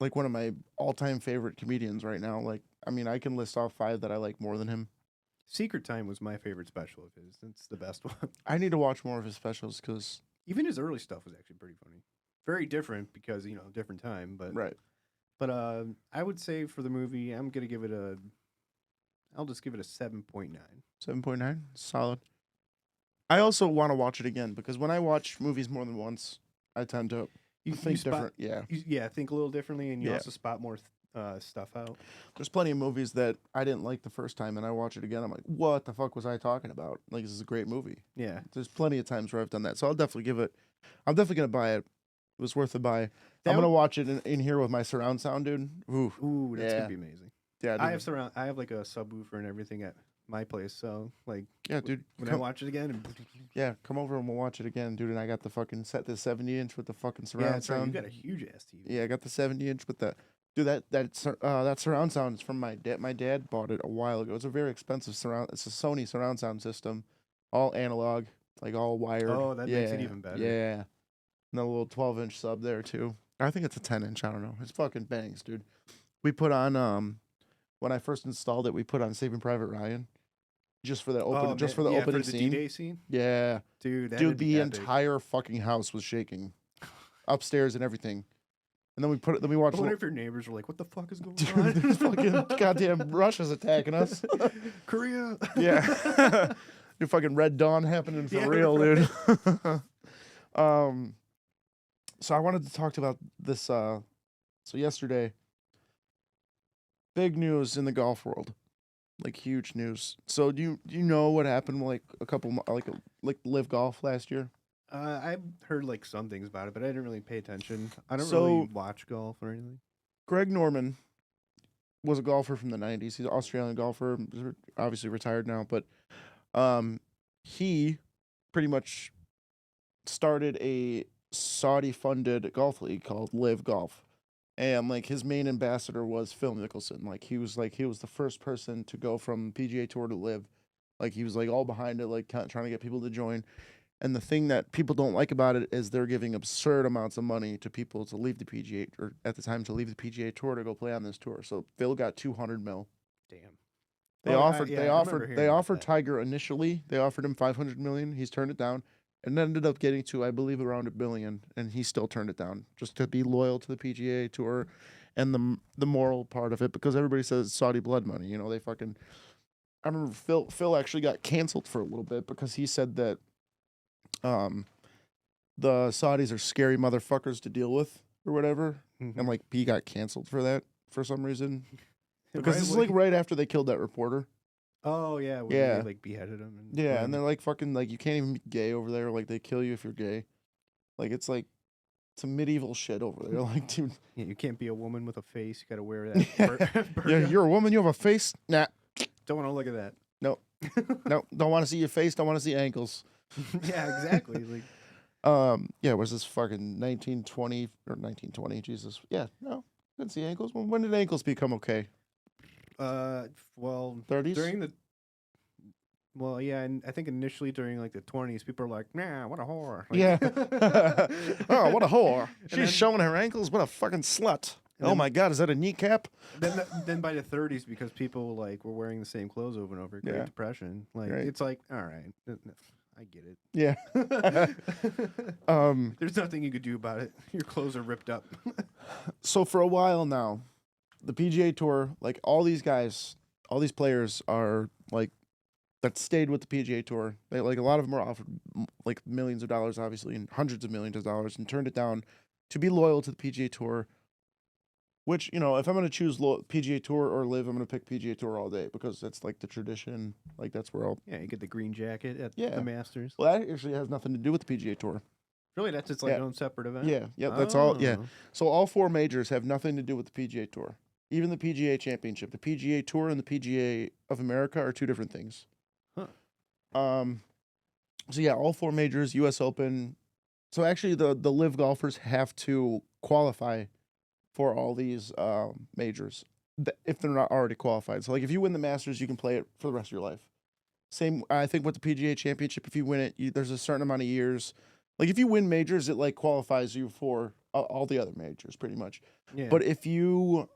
like one of my all-time favorite comedians right now. Like I mean I can list off 5 that I like more than him. Secret Time was my favorite special of his. It's the best one. I need to watch more of his specials cuz Even his early stuff was actually pretty funny. Very different because, different time, but right. But I would say for the movie, I'll just give it a 7.9. 7.9, solid. I also want to watch it again because when I watch movies more than once, I tend to think different. Yeah. Think a little differently, and you Yeah. also spot more stuff out. There's plenty of movies that I didn't like the first time and I watch it again. I'm like, what the fuck was I talking about? Like, this is a great movie. Yeah. There's plenty of times where I've done that. So I'm definitely going to buy it. It was worth the buy. That I'm going to would- watch it in here with my surround sound, dude. Ooh. Ooh, that's Yeah. gonna be amazing. Yeah, I dude. have like a subwoofer and everything at my place. So like, Yeah, dude. when I watch it again, Yeah, come over and we'll watch it again, dude. And I got the fucking the 70-inch with the fucking surround yeah, that's right. You sound. got a huge ass TV. Yeah, I got the 70-inch with the. Dude, that surround sound is from my dad. My dad bought it a while ago. It's a very expensive surround. It's a Sony surround sound system, all analog, like all wired. Oh, that makes it even better. Yeah, and a little 12-inch sub there too. I think it's a 10-inch. I don't know. It's fucking bangs, dude. We put on when I first installed it, we put on Saving Private Ryan, just for the opening for the scene. D-Day scene. Yeah, Dude, the entire fucking house was shaking, upstairs and everything. And then we watched. I wonder if your neighbors were like, "What the fuck is going Dude, on?" there's fucking goddamn Russia's attacking us. Korea. Yeah, your fucking Red Dawn happening for real, dude. So I wanted to talk about this. So yesterday, big news in the golf world, like huge news. So do you know what happened like a couple like Live Golf last year? I've heard like some things about it, but I didn't really pay attention. I don't So- really watch golf or anything. Greg Norman was a golfer from the 90s. He's an Australian golfer, obviously retired now, but he pretty much started a Saudi-funded golf league called Live Golf. And like his main ambassador was Phil Mickelson. Like he was the first person to go from PGA Tour to Live. Like he was like all behind it, like trying to get people to join. And the thing that people don't like about it is they're giving absurd amounts of money to people to leave the PGA, or at the time to leave the PGA Tour to go play on this tour. So Phil got 200 mil. Damn. They Oh, offered I remember hearing about that. Tiger initially. They offered him 500 million. He's turned it down, and ended up getting to, I believe, around $1 billion, and he still turned it down just to be loyal to the PGA Tour, and the moral part of it, because everybody says it's Saudi blood money. You know, they fucking. I remember Phil actually got canceled for a little bit because he said that the Saudis are scary motherfuckers to deal with or whatever, and like he got canceled for that for some reason. Because this is like right after they killed that reporter. Oh yeah, when Yeah. they like beheaded him. And Yeah, and they're like fucking like you can't even be gay over there. Like they kill you if you're gay. Like it's like some medieval shit over there. Like dude, yeah, you can't be a woman with a face. You got to wear that. burqa. yeah, you're a woman. You have a face. Nah, Don't want to look at that. no, don't want to see your face. Don't want to see ankles. Yeah, exactly. Like Yeah, was this fucking 1920 or 1920? Jesus, yeah, no, didn't see ankles. When did ankles become okay? well, 30s? during the. Well, yeah, and I think initially during like the 20s, people are like, "Nah, what a whore." Like, Yeah. Oh, what a whore! She's then- showing her ankles. What a fucking slut! And Oh then- my God, is that a kneecap? then by the 30s, because people like were wearing the same clothes over and over, Great Yeah. Depression. Like Right. it's like, all right, I get it. Yeah. There's nothing you could do about it. Your clothes are ripped up. So for a while now, the PGA Tour, like all these guys, all these players are like that stayed with the PGA Tour. They like a lot of them were offered like millions of dollars, obviously, and hundreds of millions of dollars, and turned it down to be loyal to the PGA Tour. Which, you know, if I'm going to choose PGA Tour or Live, I'm going to pick PGA Tour all day because that's like the tradition. Like that's where I'll. Yeah, you get the green jacket at Yeah. the Masters. Well, that actually has nothing to do with the PGA Tour. Really, that's its like Yeah. own separate event. Yeah, that's all. Yeah. Oh. So all four majors have nothing to do with the PGA Tour. Even the PGA Championship, the PGA Tour and the PGA of America are two different things. Huh. So yeah, all four majors, U.S. Open. So actually, the Live golfers have to qualify for all these majors if they're not already qualified. So like, if you win the Masters, you can play it for the rest of your life. Same, I think, with the PGA Championship. If you win it, there's a certain amount of years. Like if you win majors, it like qualifies you for all the other majors, pretty much. Yeah. But if you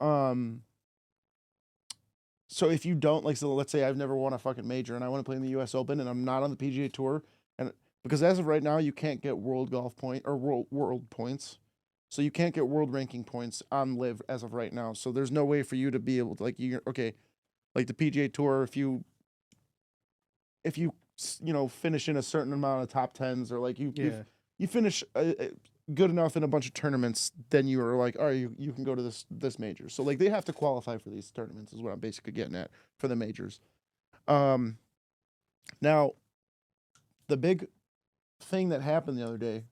so if you don't, like, so let's say I've never won a fucking major and I want to play in the U.S. Open and I'm not on the PGA Tour, and because as of right now you can't get world golf point or world points, so you can't get world ranking points on Live as of right now. So there's no way for you to be able to like like the PGA Tour, if you finish in a certain amount of top tens or like you finish good enough in a bunch of tournaments, then you are like, all right, you can go to this major. So like they have to qualify for these tournaments is what I'm basically getting at for the majors. Now, the big thing that happened the other day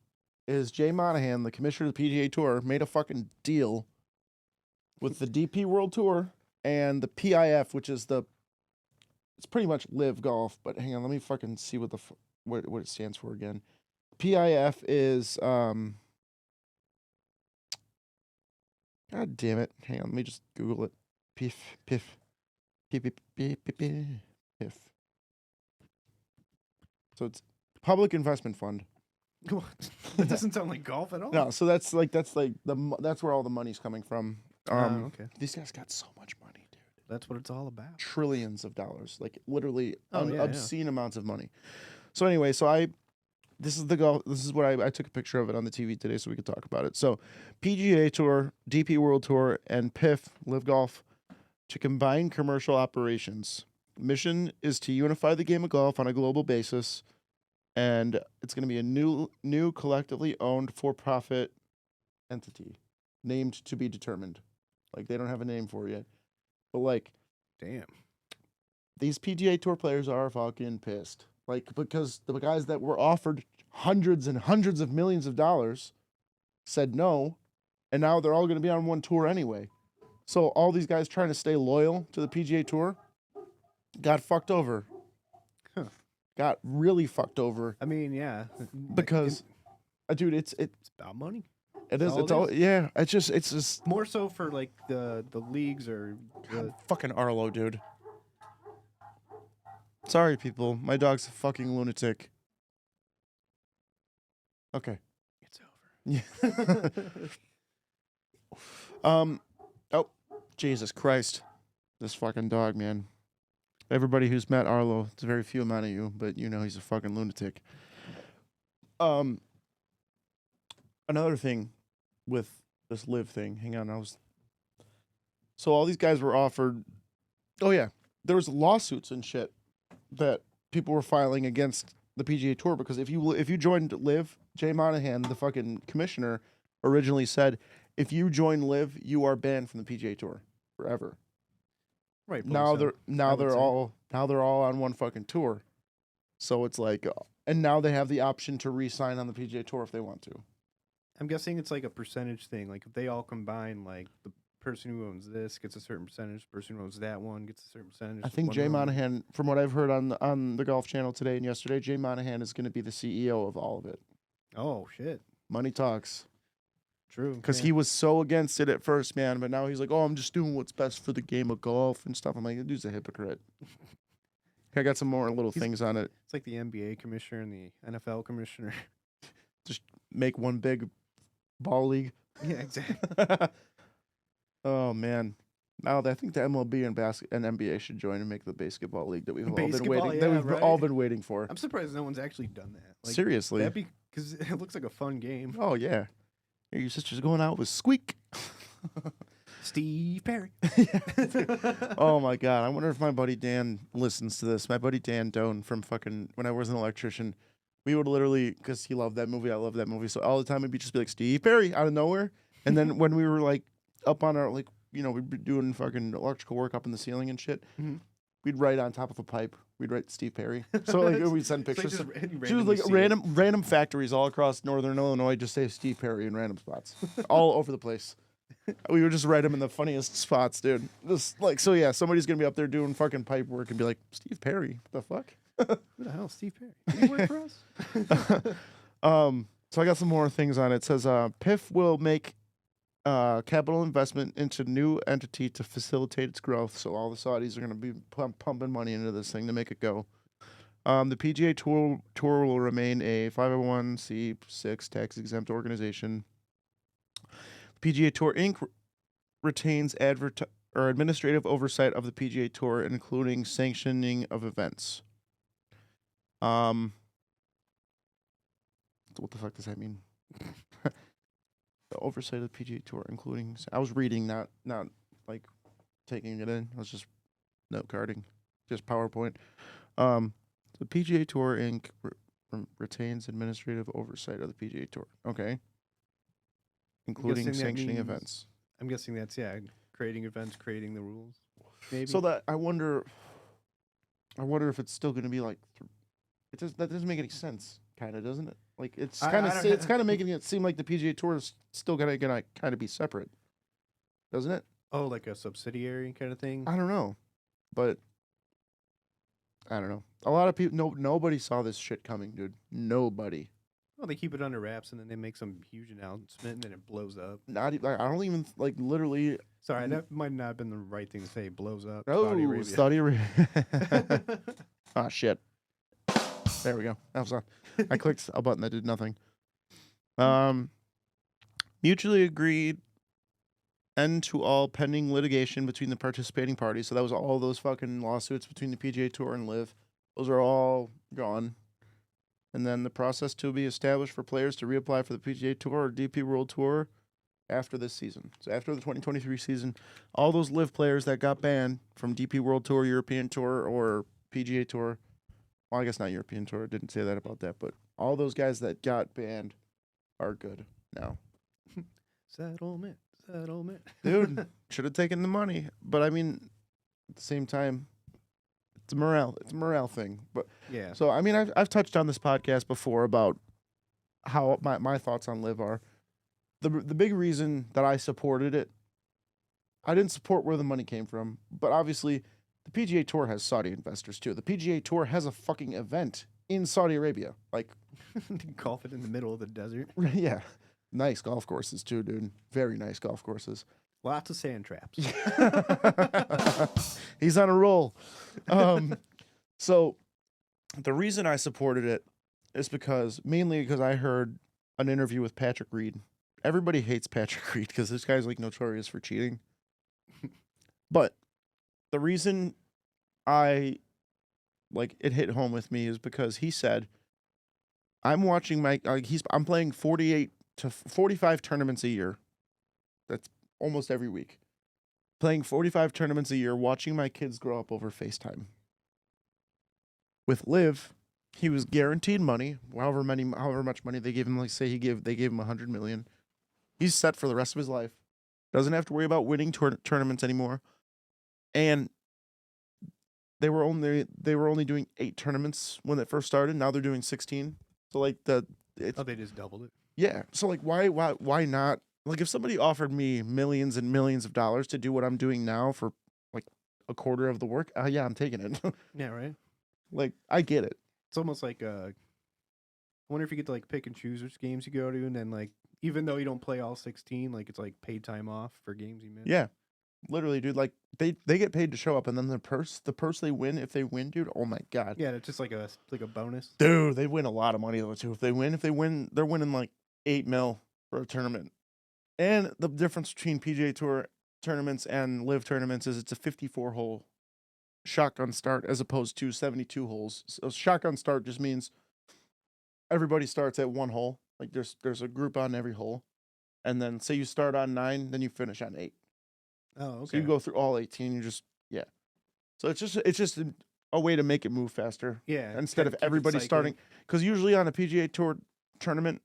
is Jay Monahan, the commissioner of the PGA Tour, made a fucking deal with the DP World Tour and the PIF, which is the it's pretty much Live Golf. But hang on, let me fucking see what what it stands for again. PIF is God damn it. Hang on, let me just Google it. PIF. PIF. So it's Public Investment Fund. That doesn't sound like golf at all. No, so that's where all the money's coming from. Okay. These guys got so much money, dude. That's what it's all about. Trillions of dollars, like literally Yeah. obscene amounts of money. So anyway, this is the golf. This is what I took a picture of it on the TV today, so we could talk about it. So, PGA Tour, DP World Tour, and PIF Live Golf to combine commercial operations. Mission is to unify the game of golf on a global basis, and it's going to be a new collectively owned for-profit entity, named to be determined. Like they don't have a name for it yet, but like, damn, these PGA Tour players are fucking pissed. Like, because the guys that were offered hundreds and hundreds of millions of dollars said no, and now they're all going to be on one tour anyway. So all these guys trying to stay loyal to the PGA Tour got fucked over. Huh. Got really fucked over. I mean, yeah, Because, dude, it's about money. It is. It's all. Yeah. It's just more so for like the leagues or the fucking Arlo, dude. Sorry, people. My dog's a fucking lunatic. Okay. It's over. Yeah. Oh, Jesus Christ. This fucking dog, man. Everybody who's met Arlo, it's a very few amount of you, but you know he's a fucking lunatic. Another thing with this live thing. Hang on, so all these guys were offered. Oh yeah, there was lawsuits and shit that people were filing against the PGA Tour because if you joined Live, Jay Monahan, the fucking commissioner, originally said if you join Live, you are banned from the PGA Tour forever. Right. Now they're all on one fucking tour, so it's like, and now they have the option to re-sign on the PGA Tour if they want to. I'm guessing it's like a percentage thing. Like if they all combine, like the person who owns this gets a certain percentage, the person who owns that one gets a certain percentage. I think Jay Monahan, from what I've heard on the Golf Channel today and yesterday, Jay Monahan is going to be the CEO of all of it. Oh shit! Money talks. True. Because he was so against it at first, man, but now he's like, oh, I'm just doing what's best for the game of golf and stuff. I'm like, that dude's a hypocrite. I got some more little things on it. It's like the NBA commissioner and the NFL commissioner. Just make one big ball league. Yeah, exactly. Oh, man. Now I think the MLB and NBA should join and make the basketball league that we've all been waiting. That we've all been waiting for. I'm surprised no one's actually done that. Like, seriously, because it looks like a fun game. Oh yeah, your sister's going out with Squeak. Steve Perry. Oh my God, I wonder if my buddy Dan listens to this. My buddy Dan Doan from fucking when I was an electrician, we would literally, because he loved that movie, I love that movie, so all the time it'd just be like Steve Perry out of nowhere, and then when we were like up on our like. You know, we'd be doing fucking electrical work up in the ceiling and shit. Mm-hmm. We'd write on top of a pipe. We'd write Steve Perry. So like we'd send pictures. She was like random factories all across northern Illinois just say Steve Perry in random spots, all over the place. We would just write them in the funniest spots, dude. Just like so, yeah. Somebody's gonna be up there doing fucking pipe work and be like Steve Perry. What the fuck? Who the hell, Steve Perry? Did he work for us? So I got some more things on it. It says PIF will make capital investment into new entity to facilitate its growth. So all the Saudis are going to be pumping money into this thing to make it go. The PGA Tour will remain a 501c6 tax-exempt organization. The PGA Tour Inc. retains administrative oversight of the PGA Tour, including sanctioning of events. What the fuck does that mean? The oversight of the PGA Tour, including I was reading, not like taking it in. I was just note carding, just PowerPoint. The PGA Tour Inc. Retains administrative oversight of the PGA Tour. Okay, including sanctioning events. I'm guessing that's creating events, creating the rules. Maybe. So that I wonder if it's still going to be like. That doesn't make any sense, kind of, doesn't it? Like it's kind of making it seem like the PGA Tour is still gonna kind of be separate, doesn't it? Oh, like a subsidiary kind of thing. I don't know, but I don't know. A lot of people, nobody saw this shit coming, dude. Nobody. Well, they keep it under wraps and then they make some huge announcement and then it blows up. Not like I don't even like literally. Sorry, that might not have been the right thing to say. Blows up. Oh, Saudi Arabia. Saudi Arabia. Ah, shit. There we go. That was on. I clicked a button that did nothing. Mutually agreed end to all pending litigation between the participating parties. So that was all those fucking lawsuits between the PGA Tour and LIV. Those are all gone. And then the process to be established for players to reapply for the PGA Tour or DP World Tour after this season. So after the 2023 season, all those LIV players that got banned from DP World Tour, European Tour, or PGA Tour, well, I guess not European Tour, didn't say that about that, but all those guys that got banned are good now. Settlement. Dude, should have taken the money. But I mean, at the same time, it's a morale thing. But Yeah. so I mean, I've touched on this podcast before about how my thoughts on LIV are. The big reason that I supported it, I didn't support where the money came from, but obviously the PGA Tour has Saudi investors too. The PGA Tour has a fucking event in Saudi Arabia. Like, Golf it in the middle of the desert. yeah. Nice golf courses too, dude. Very nice golf courses. Lots of sand traps. He's on a roll. So the reason I supported it is mainly because I heard an interview with Patrick Reed. Everybody hates Patrick Reed because this guy's like notorious for cheating. But the reason it hit home with me is because he said, I'm watching I'm playing 48 to 45 tournaments a year. That's almost every week. Playing 45 tournaments a year, watching my kids grow up over FaceTime. With LIV, he was guaranteed money, however much money they gave him. Like say they gave him $100 million. He's set for the rest of his life. Doesn't have to worry about winning tournaments anymore. And they were only doing 8 tournaments when it first started. Now they're doing 16. So like they just doubled it. Yeah. So like why not? Like if somebody offered me millions and millions of dollars to do what I'm doing now for like a quarter of the work, yeah, I'm taking it. Yeah, right. Like I get it. It's almost like I wonder if you get to like pick and choose which games you go to, and then like even though you don't play all 16, like it's like paid time off for games you miss. Yeah. Literally, dude, like they get paid to show up, and then the purse they win, if they win, dude, oh my god. Yeah, it's just like a bonus. Dude, they win a lot of money though too. If they win, they're winning like $8 million for a tournament. And the difference between PGA Tour tournaments and LIV tournaments is it's a 54-hole shotgun start as opposed to 72 holes. So shotgun start just means everybody starts at one hole. Like there's a group on every hole. And then say you start on 9, then you finish on 8. Oh, okay. So you go through all 18, yeah. So it's just a way to make it move faster. Yeah. Instead of everybody starting, because usually on a PGA Tour tournament,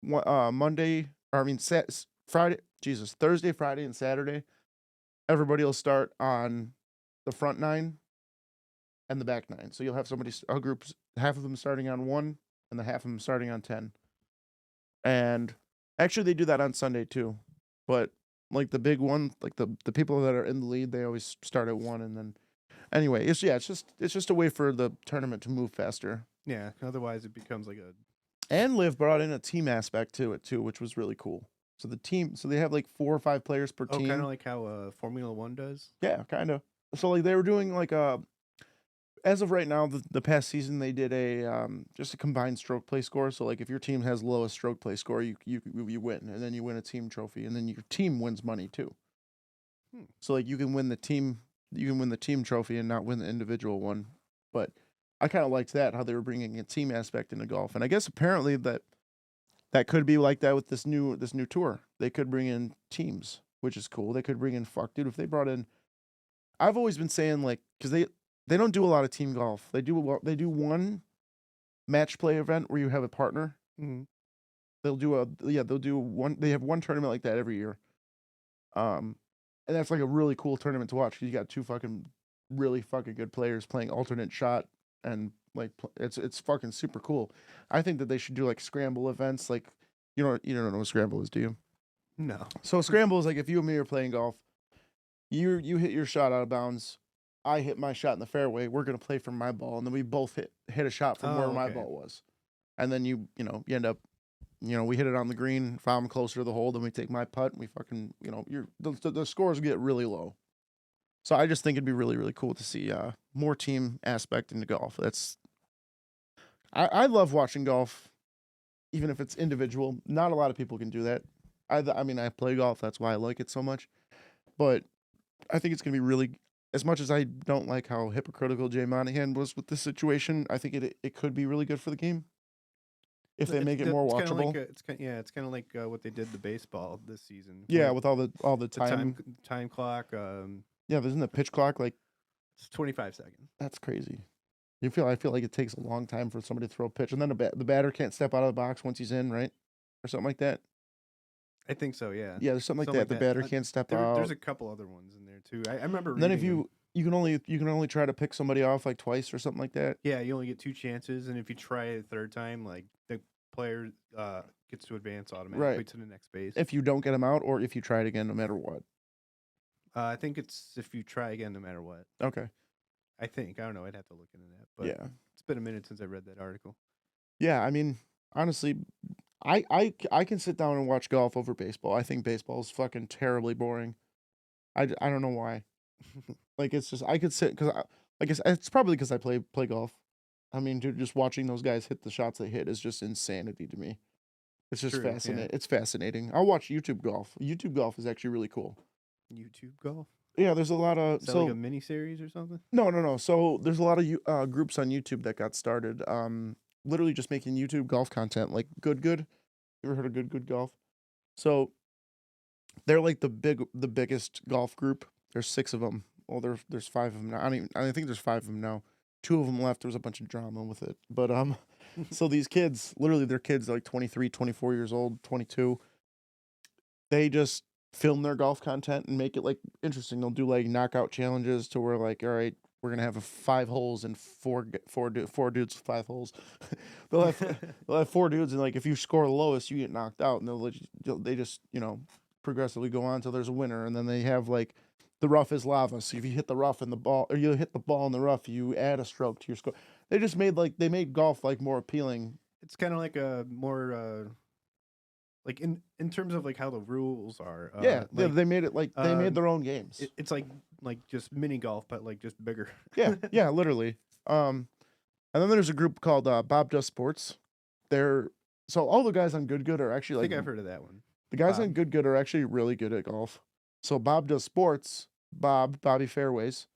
Thursday, Friday, and Saturday, everybody will start on the front 9 and the back 9. So you'll have a group, half of them starting on 1 and the half of them starting on 10. And actually they do that on Sunday too. But like the big one, like the people that are in the lead, they always start at 1 and then anyway, it's just a way for the tournament to move faster. Yeah, otherwise it becomes like a And LIV brought in a team aspect to it too, which was really cool. So they have like 4 or 5 players per team. kind of like how Formula 1 does. Yeah, kind of. So like they were doing like as of right now, the past season they did just a combined stroke play score. So like if your team has lowest stroke play score, you win, and then you win a team trophy, and then your team wins money too. So like you can win the team trophy and not win the individual one. But I kind of liked that, how they were bringing a team aspect into golf, and I guess apparently that could be like that with this new tour. They could bring in teams, which is cool. They could bring in if they brought in. I've always been saying like because they don't do a lot of team golf. They do one match play event where you have a partner. Mm-hmm. They'll do one. They have one tournament like that every year. And that's like a really cool tournament to watch because you got 2 really fucking good players playing alternate shot, and like it's fucking super cool. I think that they should do like scramble events. Like you don't know what scramble is, do you? No. So scramble is like if you and me are playing golf, you hit your shot out of bounds. I hit my shot in the fairway. We're gonna play from my ball, and then we both hit a shot from where my ball was, and then you end up, we hit it on the green, found closer to the hole, then we take my putt, and we fucking, the scores get really low. So I just think it'd be really, really cool to see more team aspect into golf. I love watching golf, even if it's individual. Not a lot of people can do that. I mean, I play golf. That's why I like it so much. But I think it's going to be really, as much as I don't like how hypocritical Jay Monahan was with this situation, I think it could be really good for the game if they make it more watchable. It's kind of like what they did to baseball this season. Yeah, with all the time clock. Yeah, isn't the pitch clock like it's 25 seconds? That's crazy. I feel like it takes a long time for somebody to throw a pitch, and then the batter can't step out of the box once he's in, right, or something like that. I think so. Yeah. Yeah, there's something like that. The batter can't step out. There's a couple other ones in there too. I remember. And then if you can only try to pick somebody off like twice or something like that. Yeah, you only get 2 chances, and if you try it a third time, like the player gets to advance automatically to the next base. If you don't get him out, or if you try it again, no matter what. I think it's if you try again, no matter what. Okay. I think. I don't know. I'd have to look into that. But yeah, it's been a minute since I read that article. Yeah, I mean, honestly, I can sit down and watch golf over baseball. I think baseball is fucking terribly boring. I don't know why. Like, it's just, I could sit, because I guess it's probably because I play golf. I mean, dude, just watching those guys hit the shots they hit is just insanity to me. It's just fascinating. Yeah. It's fascinating. I'll watch YouTube golf. YouTube golf is actually really cool. YouTube golf? Yeah, there's a lot of... Is that like a mini-series or something? No. So there's a lot of groups on YouTube that got started. Literally just making YouTube golf content, like Good. You ever heard of Good Golf? So they're like the biggest golf group. There's 6 of them. Well, there's 5 of them now. I think there's 5 of them now. 2 of them left. There was a bunch of drama with it. But so these kids, literally their kids are like 23, 24 years old, 22. They just film their golf content and make it like interesting. They'll do like knockout challenges to where like, all right, we're gonna have 5 holes and four dudes 5 holes. they'll have 4 dudes, and like if you score the lowest, you get knocked out, and they just progressively go on until there's a winner. And then they have like the rough is lava. So if you hit the rough in the ball, or you hit the ball in the rough, you add a stroke to your score. They just made golf like more appealing. It's kind of like a more like in terms of like how the rules are. They made it like they made their own games. It's like just mini golf, but like just bigger. yeah, literally. And then there's a group called Bob Does Sports. So all the guys on Good are actually like. I think I've heard of that one. The guys on Good are actually really good at golf. So Bob Does Sports. Bobby Fairways.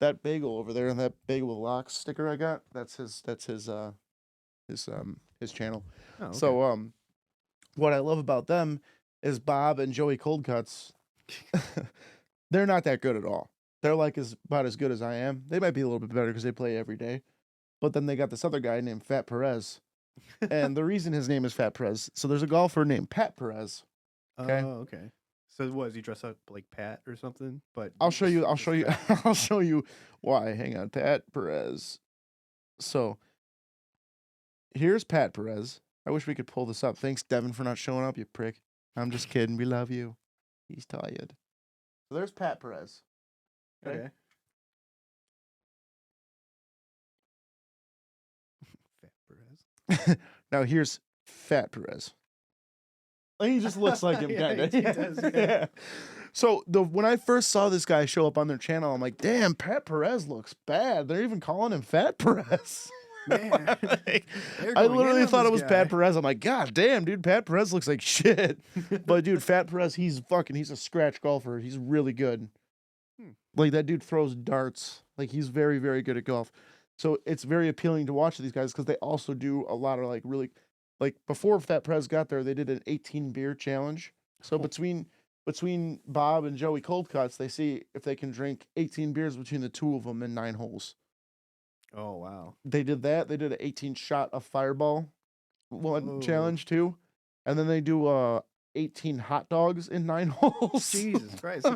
That bagel over there and that bagel with locks sticker I got. That's his channel. Oh, okay. So what I love about them is Bob and Joey Coldcuts. They're not that good at all. They're like about as good as I am. They might be a little bit better because they play every day. But then they got this other guy named Fat Perez. And the reason his name is Fat Perez, so there's a golfer named Pat Perez. Okay? Oh, okay. So what, does he dress up like Pat or something? But I'll show you I'll show you why. Hang on. Pat Perez. So here's Pat Perez. I wish we could pull this up. Thanks, Devin, for not showing up, you prick. I'm just kidding. We love you. He's tired. So there's Pat Perez. Okay. Fat Perez. Now here's Fat Perez. He just looks like him, kind of. He does, yeah. So when I first saw this guy show up on their channel, I'm like, damn, Pat Perez looks bad. They're even calling him Fat Perez. Man, I literally thought it was Pat Perez. I'm like, God damn, dude, Pat Perez looks like shit. But dude, Fat Perez, he's a scratch golfer. He's really good. Like that dude throws darts. Like he's very, very good at golf. So it's very appealing to watch these guys because they also do a lot of like really, like before Fat Perez got there, they did an 18 beer challenge. So between Bob and Joey Coldcuts, they see if they can drink 18 beers between the 2 of them in 9 holes. Oh, wow. They did that. They did an 18 shot of Fireball challenge too. And then they do 18 hot dogs in 9 holes. Jesus Christ.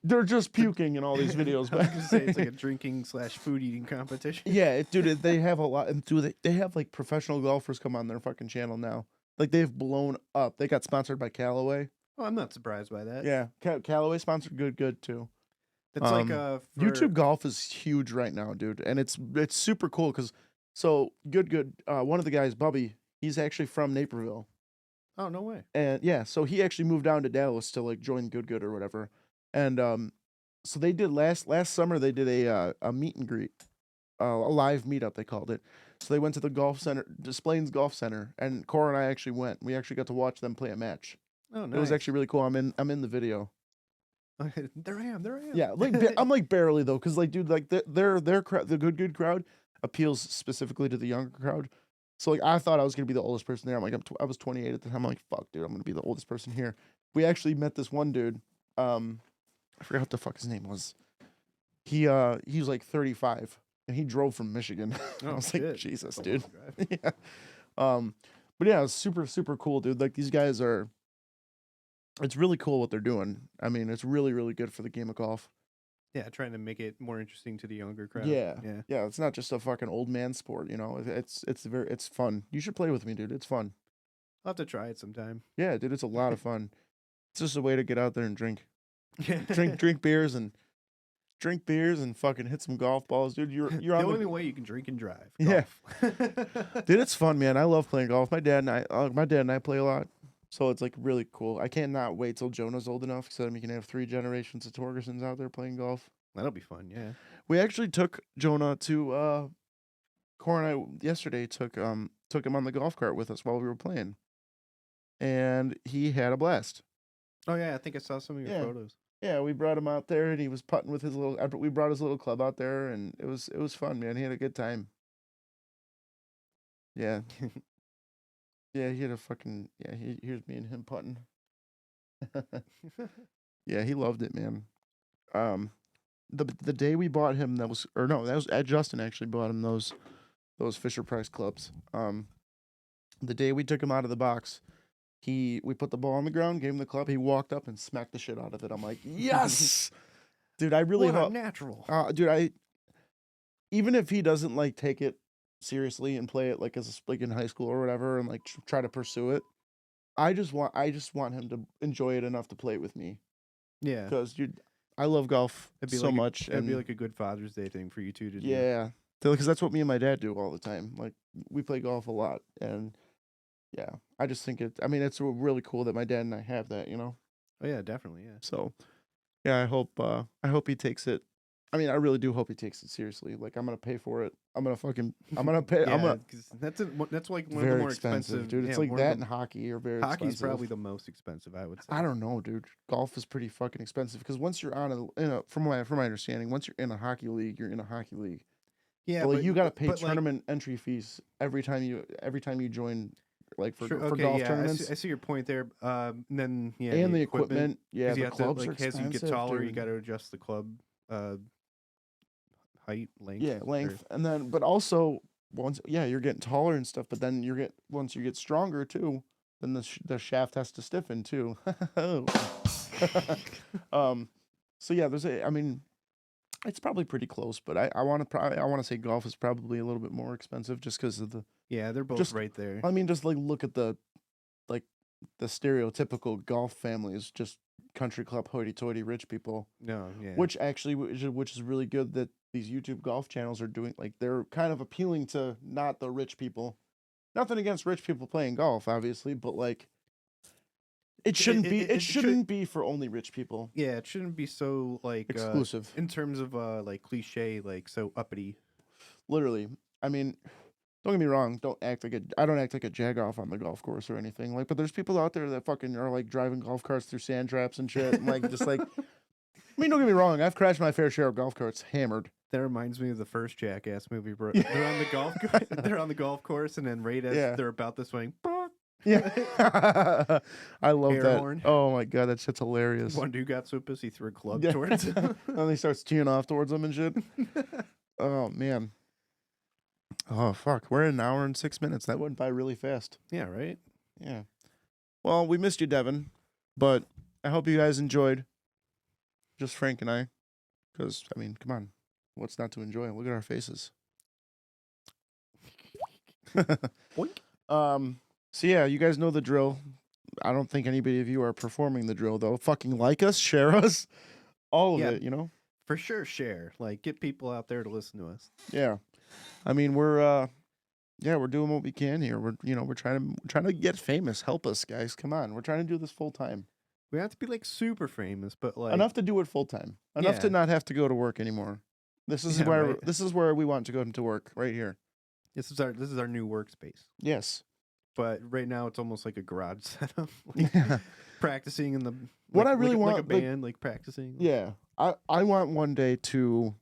They're just puking in all these videos. I was going to say it's like a drinking/food eating competition. Yeah, dude, they have a lot. And dude, they have like professional golfers come on their fucking channel now. Like they've blown up. They got sponsored by Callaway. Oh, I'm not surprised by that. Yeah, Callaway sponsored Good too. It's like YouTube golf is huge right now, dude, and it's super cool because so good. One of the guys, Bubby, he's actually from Naperville, Oh, no way. and yeah, so he actually moved down to Dallas to like join Good or whatever, and so they did last summer they did a meet and greet, a live meetup they called it. So they went to the golf center, Des Plaines Golf Center, and Cora and I actually went. We actually got to watch them play a match. Oh, nice. It was actually really cool. I'm in the video. There I am. Yeah, like I'm like barely though, because like dude, like their crowd, the good crowd appeals specifically to the younger crowd. So like I thought I was gonna be the oldest person there. I'm like I was 28 at the time. I'm like fuck, dude, I'm gonna be the oldest person here. We actually met this one dude. I forgot what the fuck his name was. He was like 35 and he drove from Michigan. I was like, Jesus, dude. Yeah. But yeah, it was super cool, dude. Like these guys are. It's really cool what they're doing. I mean, it's really good for the game of golf. Yeah, trying to make it more interesting to the younger crowd. Yeah. Yeah. It's not just a fucking old man sport, you know. It's fun. You should play with me, dude. It's fun. I'll have to try it sometime. Yeah, dude, it's a lot of fun. It's just a way to get out there and drink Yeah. drink beers and fucking hit some golf balls, dude. You're the on only way you can drink and drive. Yeah. Golf. Dude, it's fun, man. I love playing golf. My dad and I play a lot. So it's like really cool. I cannot wait till Jonah's old enough so then we can have 3 generations of Torgersons out there playing golf. That'll be fun, yeah. We actually took Jonah to Cora and I yesterday took him on the golf cart with us while we were playing. And he had a blast. Oh yeah, I think I saw some of your photos. Yeah, we brought him out there and he was putting with his we brought his little club out there and it was fun, man. He had a good time. Yeah. Yeah, he had a fucking here's me and him putting. Yeah, he loved it, man. The day we bought him that was Justin actually bought him those Fisher Price clubs. The day we took him out of the box, we put the ball on the ground, gave him the club, he walked up and smacked the shit out of it. I'm like, yes, dude, I really hope natural. Dude, even if he doesn't like take it seriously and play it like in high school or whatever and like try to pursue it, I just want him to enjoy it enough to play it with me. Yeah, because dude, I love golf so much. It'd be like a good Father's Day thing for you two to do. Yeah, because that's what me and my dad do all the time. Like we play golf a lot, and yeah, I just think it's really cool that my dad and I have that, you know. Oh yeah, definitely, yeah. So yeah, I hope he takes it. I mean, I really do hope he takes it seriously. Like, I'm gonna pay for it. I'm gonna pay. Yeah, that's like one of the more expensive, dude. It's like that and hockey are very expensive. Hockey's probably the most expensive, I would say. I don't know, dude. Golf is pretty fucking expensive because once you're from my understanding, once you're in a hockey league, you're in a hockey league. Yeah, but you gotta pay tournament entry fees every time you join. Like for golf tournaments. I see your point there. And then and the equipment. Yeah, the clubs are expensive. As you get taller, you got to adjust the club height, length. Yeah, length, and then but also you're getting taller and stuff. But then once you get stronger too, then the shaft has to stiffen too. So yeah, it's probably pretty close, but I want to say golf is probably a little bit more expensive just because of the. Yeah, they're both right there. I mean, just like look at the stereotypical golf families, just country club hoity-toity rich people. No, yeah. Which is really good that these YouTube golf channels are doing. Like they're kind of appealing to not the rich people. Nothing against rich people playing golf, obviously, but like it shouldn't be for only rich people. Yeah, it shouldn't be so like exclusive in terms of like cliche, like so uppity. Literally, I mean. Don't get me wrong. I don't act like a jag-off on the golf course or anything. Like, but there's people out there that fucking are like driving golf carts through sand traps and shit. And like, just like, I mean, don't get me wrong. I've crashed my fair share of golf carts hammered. That reminds me of the first Jackass movie, bro. They're on the they're on the golf course, and then right as they're about to swing, yeah, I love air that. Horn. Oh my god, that shit's hilarious. One dude got so pissed he threw a club towards him, and he starts teeing off towards him and shit. Oh man. Oh, fuck. We're at 1 hour and 6 minutes. That went by really fast. Yeah, right? Yeah. Well, we missed you, Devin, but I hope you guys enjoyed. Just Frank and I. Because, I mean, come on. What's not to enjoy? Look at our faces. Boink. So, yeah, you guys know the drill. I don't think anybody of you are performing the drill, though. Fucking like us, share us, all of it, you know? for sure share. Like, get people out there to listen to us. Yeah. I mean, we're doing what we can here. We're trying to get famous. Help us, guys. Come on. We're trying to do this full time. We have to be like super famous, but like Enough to do it full time. Enough to Yeah. not have to go to work anymore. This is Yeah, where right. this is where we want to go to work, right here. this is our new workspace. Yes. But right now it's almost like a garage setup. Like, practicing in the What like- I really like, want, like a band, like practicing. Yeah. I want one day to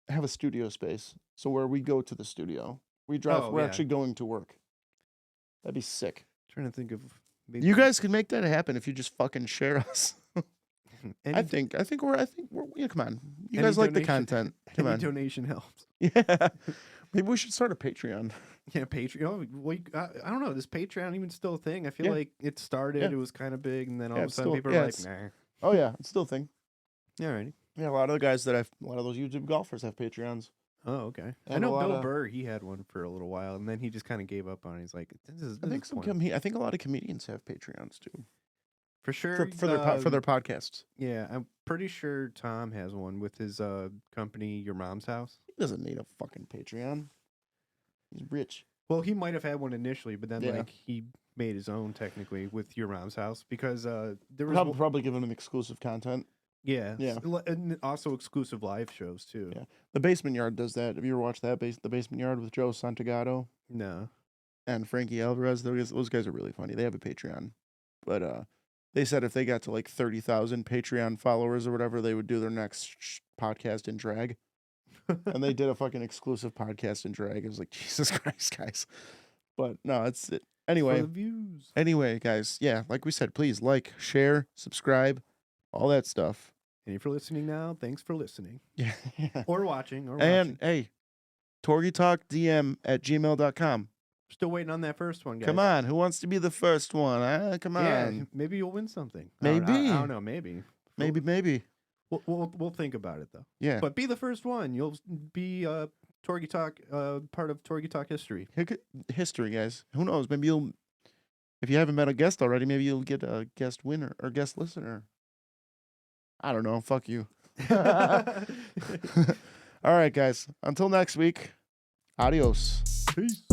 have a studio space. So where we go to the studio. We drive Oh, we're yeah. actually going to work. That'd be sick. Trying to think of maybe You guys can make that happen if you just fucking share us. any, I think we're yeah, come on. You any guys like the donation- content. Come any on. donation helps. Yeah. Maybe we should start a Patreon. Yeah, Patreon. Well, I don't know. Is Patreon even still a thing? I feel Yeah. like it started. Yeah. It was kind of big, and then all Yeah, of a it's sudden still- people yeah, are like, it's- nah. Oh yeah, it's still a thing. Alrighty. Yeah, a lot of the guys a lot of those YouTube golfers have Patreons. Oh, okay. I And a know lot Bill of- Burr. He had one for a little while, and then he just kind of gave up on it. He's like, this is. I think corny. I think a lot of comedians have Patreons too for sure for their podcasts. Yeah, I'm pretty sure Tom has one with his company, Your Mom's House. He doesn't need a fucking Patreon. He's rich. Well, he might have had one initially, but then Yeah. like he made his own technically with Your Mom's House because there was Probably giving him exclusive content. yeah, Yeah. and also exclusive live shows too. Yeah. The Basement Yard does that. Have you ever watched that? The Basement Yard with Joe Santagato No. and Frankie Alvarez. Those guys are really funny. They have a Patreon, but they said if they got to like 30,000 Patreon followers or whatever, they would do their next podcast in drag. And they did a fucking exclusive podcast in drag. It was like, Jesus Christ, guys. But no, it's it. Anyway, For the views. anyway, guys. Yeah, like we said, please like, share, subscribe, all that stuff. And if you're listening now, thanks for listening Yeah. or watching. And hey, torgytalkdm@gmail.com. Still waiting on that first one, guys. Come on, who wants to be the first one? Come on. Yeah, maybe you'll win something. Maybe. I don't know. Maybe. Maybe. We'll think about it though. Yeah. But be the first one. You'll be Torgy Talk, part of Torgy Talk history. History, guys. Who knows? Maybe if you haven't met a guest already, maybe you'll get a guest winner or guest listener. I don't know. Fuck you. All right, guys. Until next week. Adios. Peace.